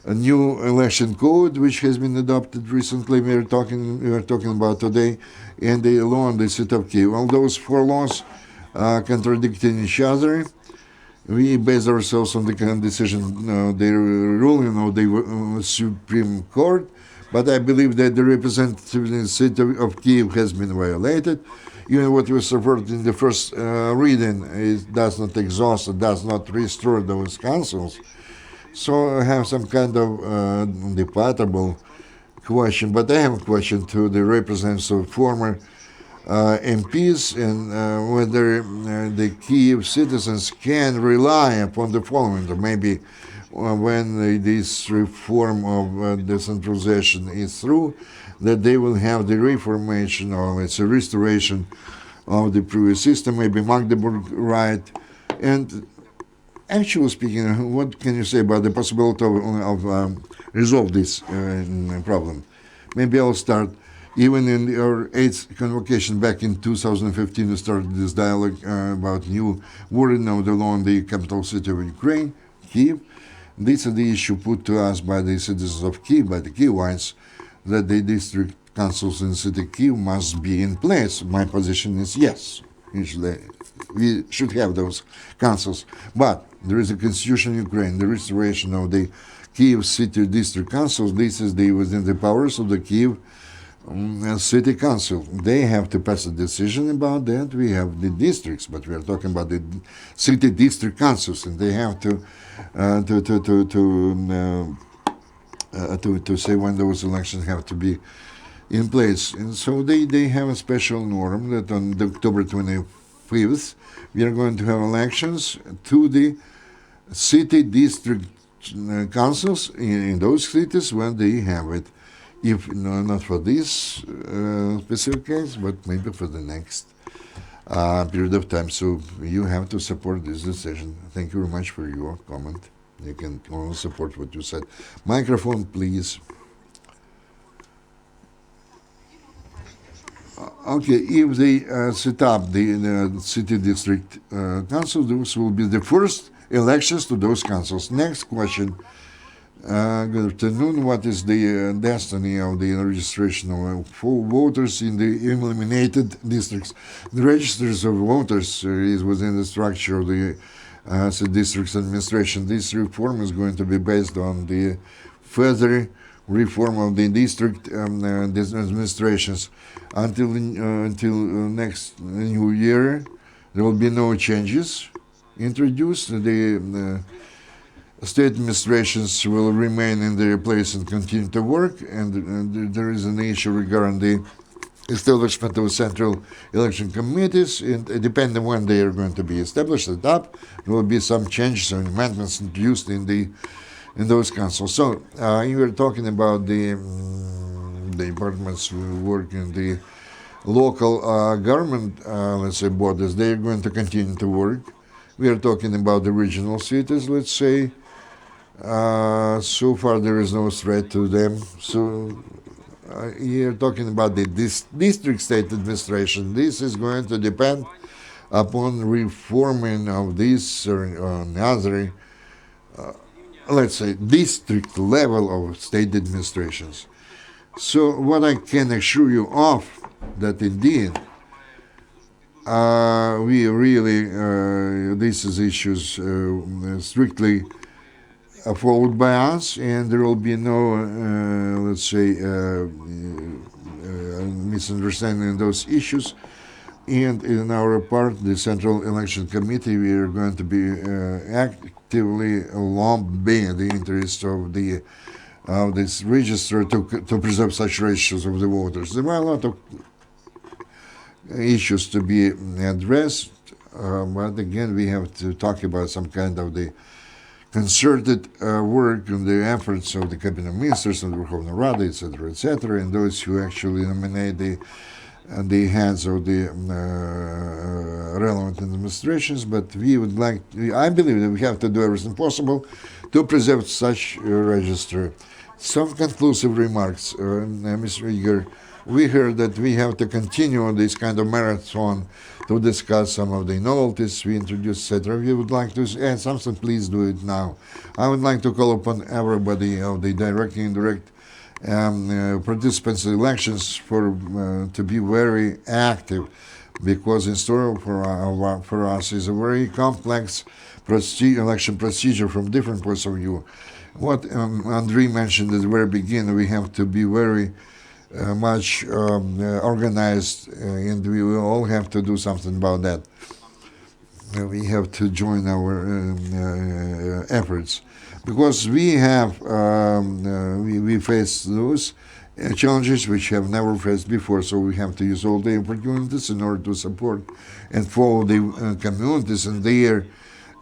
a new election code which has been adopted recently. We are talking about today, and the law on the city of Kyiv. All those 4 laws contradicting each other. We base ourselves on the decision, the ruling of the Supreme Court, but I believe that the representative in the city of Kyiv has been violated. Even what was supported in the first reading, it does not exhaust, it does not restore those councils. So I have some kind of debatable question, but I have a question to the representatives of former MPs, and whether the Kyiv citizens can rely upon the following, or maybe when this reform of decentralization is through, that they will have the reformation, or it's a restoration of the previous system, maybe Magdeburg right. And actually speaking, what can you say about the possibility of resolve this problem? Maybe I'll start. Even in our 8th convocation back in 2015, we started this dialogue about new wording of the law in the capital city of Ukraine, Kyiv. This is the issue put to us by the citizens of Kyiv, by the Kyivites, that the district councils in the city of Kyiv must be in place. My position is yes. Usually, we should have those councils. But there is a constitution in Ukraine, the restoration of the Kyiv city district councils. This is within the powers of the Kyiv city council. They have to pass a decision about that. We have the districts, but we are talking about the city district councils, and they have to say when those elections have to be in place. And so they have a special norm that on October 25th we are going to have elections to the city district councils in those cities when they have it. If not for this specific case, but maybe for the next period of time. So you have to support this decision. Thank you very much for your comment. You can only support what you said. Microphone, please. Okay, if they set up the city district council, those will be the first elections to those councils. Next question. Good afternoon. What is the destiny of the registration of voters in the eliminated districts? The registers of voters is within the structure of the districts administration. This reform is going to be based on the further reform of the district administrations. Until next new year, there will be no changes introduced. The state administrations will remain in their place and continue to work, and there is an issue regarding the establishment of central election committees, and depending on when they are going to be established, set up, there will be some changes and amendments introduced in those councils. So you were talking about the departments who work in the local government, let's say, borders. They are going to continue to work. We are talking about the regional cities, let's say. So far, there is no threat to them. So you're talking about the district state administration. This is going to depend upon reforming of this or other, let's say, district level of state administrations. So what I can assure you of, that indeed, we really, this is issues strictly followed by us, and there will be no, let's say, misunderstanding in those issues. And in our part, the Central Election Committee, we are going to be actively lobbying the interests of this register to preserve such registers of the voters. There are a lot of issues to be addressed, but again, we have to talk about some kind of the concerted work and the efforts of the cabinet ministers and the Verkhovna Rada, etc., and those who actually nominate the heads of the relevant administrations. But we would like, I believe that we have to do everything possible to preserve such a register. Some conclusive remarks, Mr. Igor. We heard that we have to continue this kind of marathon to discuss some of the novelties we introduced, etc. If you would like to add something, please do it now. I would like to call upon everybody of the direct and indirect participants in elections to be very active, because in store for us is a very complex election procedure from different points of view. What Andriy mentioned at the very beginning, we have to be very much organized, and we will all have to do something about that. We have to join our efforts, because we have we face those challenges which have never faced before. So we have to use all the opportunities in order to support and follow the communities in their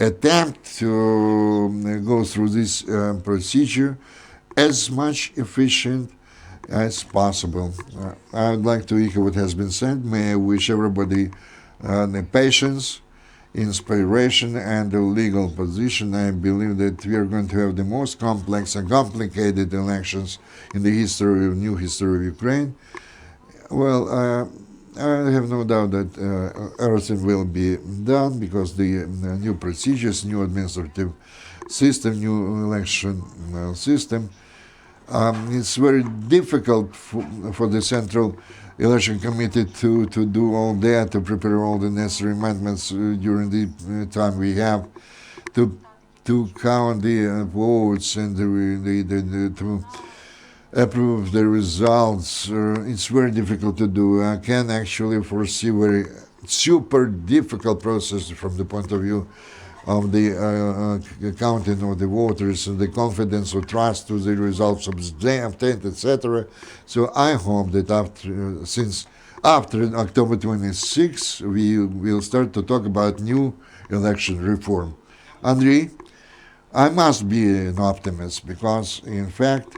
attempt to go through this procedure as much efficient as possible. I would like to echo what has been said. May I wish everybody the patience, inspiration, and the legal position. I believe that we are going to have the most complex and complicated elections in the new history of Ukraine. Well, I have no doubt that everything will be done, because the new procedures, new administrative system, new election system, it's very difficult for the Central Election Committee to do all that, to prepare all the necessary amendments during the time we have to count the votes and to approve the results. It's very difficult to do. I can actually foresee very super difficult process from the point of view of the counting of the voters and the confidence or trust to the results obtained, etc. So I hope that after October 26, we will start to talk about new election reform. Andriy, I must be an optimist, because in fact,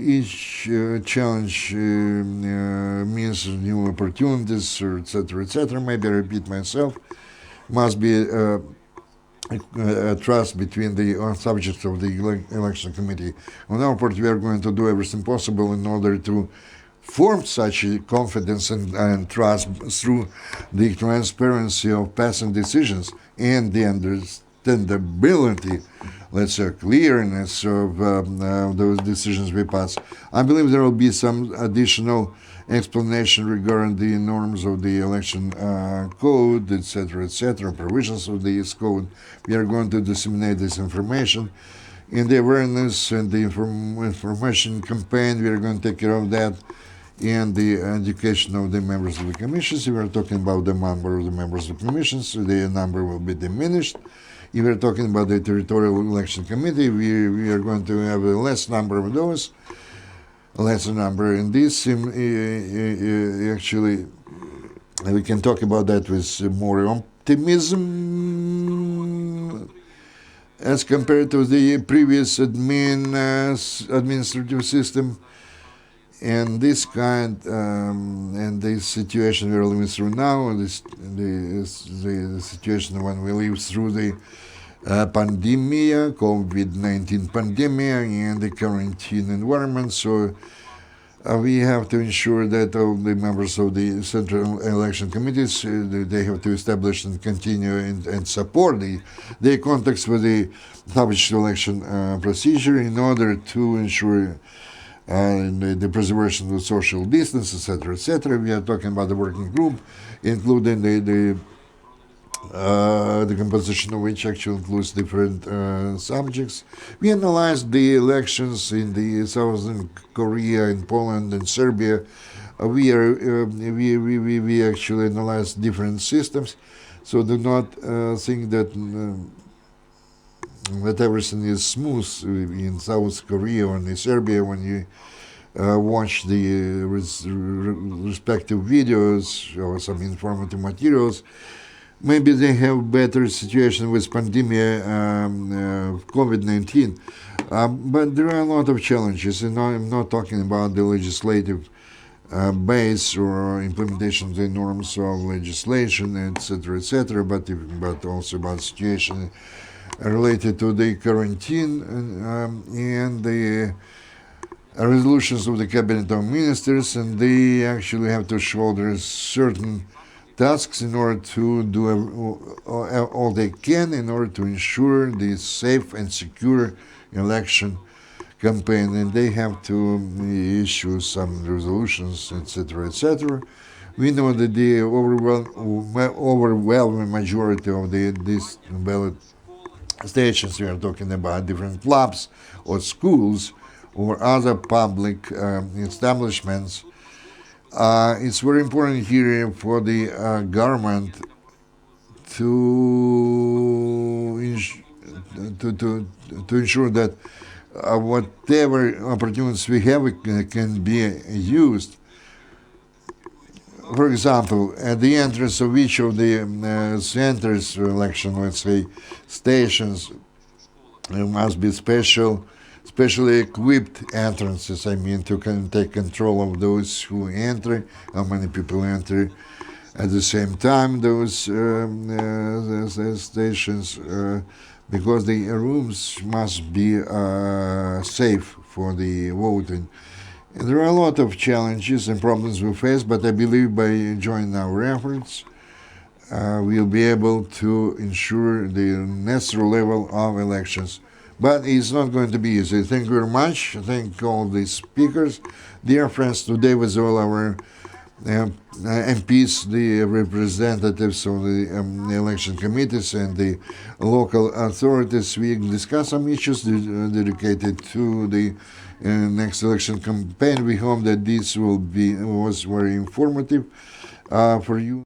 each challenge means new opportunities, etc., etc. Maybe I repeat myself. Must be a trust between the subjects of the election committee. On our part, we are going to do everything possible in order to form such confidence and trust through the transparency of passing decisions and the understandability, let's say, clearness of those decisions we pass. I believe there will be some additional explanation regarding the norms of the election code, etc., provisions of this code. We are going to disseminate this information. In the awareness and the information campaign, we are going to take care of that, and the education of the members of the commissions. If we are talking about the number of the members of the commissions, the number will be diminished. If we are talking about the territorial election committee, we are going to have a less number of those, lesser number. And this actually, we can talk about that with more optimism as compared to the previous administrative system. And this kind, and this situation we're living through now, the situation when we live through the pandemic, COVID-19 pandemic, and the quarantine environment. So we have to ensure that all the members of the Central Election Committees, they have to establish and continue and support the contacts with the published election procedure in order to ensure the preservation of social distance, etc. We are talking about the working group, including the composition of which actually includes different subjects. We analyzed the elections in the Southern Korea, in Poland, and Serbia. We actually analyzed different systems. So do not think that everything is smooth in South Korea or in Serbia when you watch the respective videos or some informative materials. Maybe they have better situation with pandemic, COVID-19, but there are a lot of challenges, and I'm not talking about the legislative base or implementation of the norms of legislation, etc., but also about the situation related to the quarantine and the resolutions of the Cabinet of Ministers, and they actually have to shoulder certain tasks in order to do all they can in order to ensure the safe and secure election campaign, and they have to issue some resolutions, etc. We know that the overwhelming majority of these ballot stations, we are talking about different clubs or schools or other public establishments. It's very important here for the government to ensure that whatever opportunities we have can be used. For example, at the entrance of each of the centers for election, let's say, stations, there must be specially equipped entrances, to take control of those who enter, how many people enter at the same time, those stations, because the rooms must be safe for the voting. And there are a lot of challenges and problems we face, but I believe by joining our efforts, we'll be able to ensure the necessary level of elections. But it's not going to be easy. Thank you very much. Thank all the speakers. Dear friends, today with all our MPs, the representatives of the election committees and the local authorities, we discussed some issues dedicated to the next election campaign. We hope that this was very informative for you.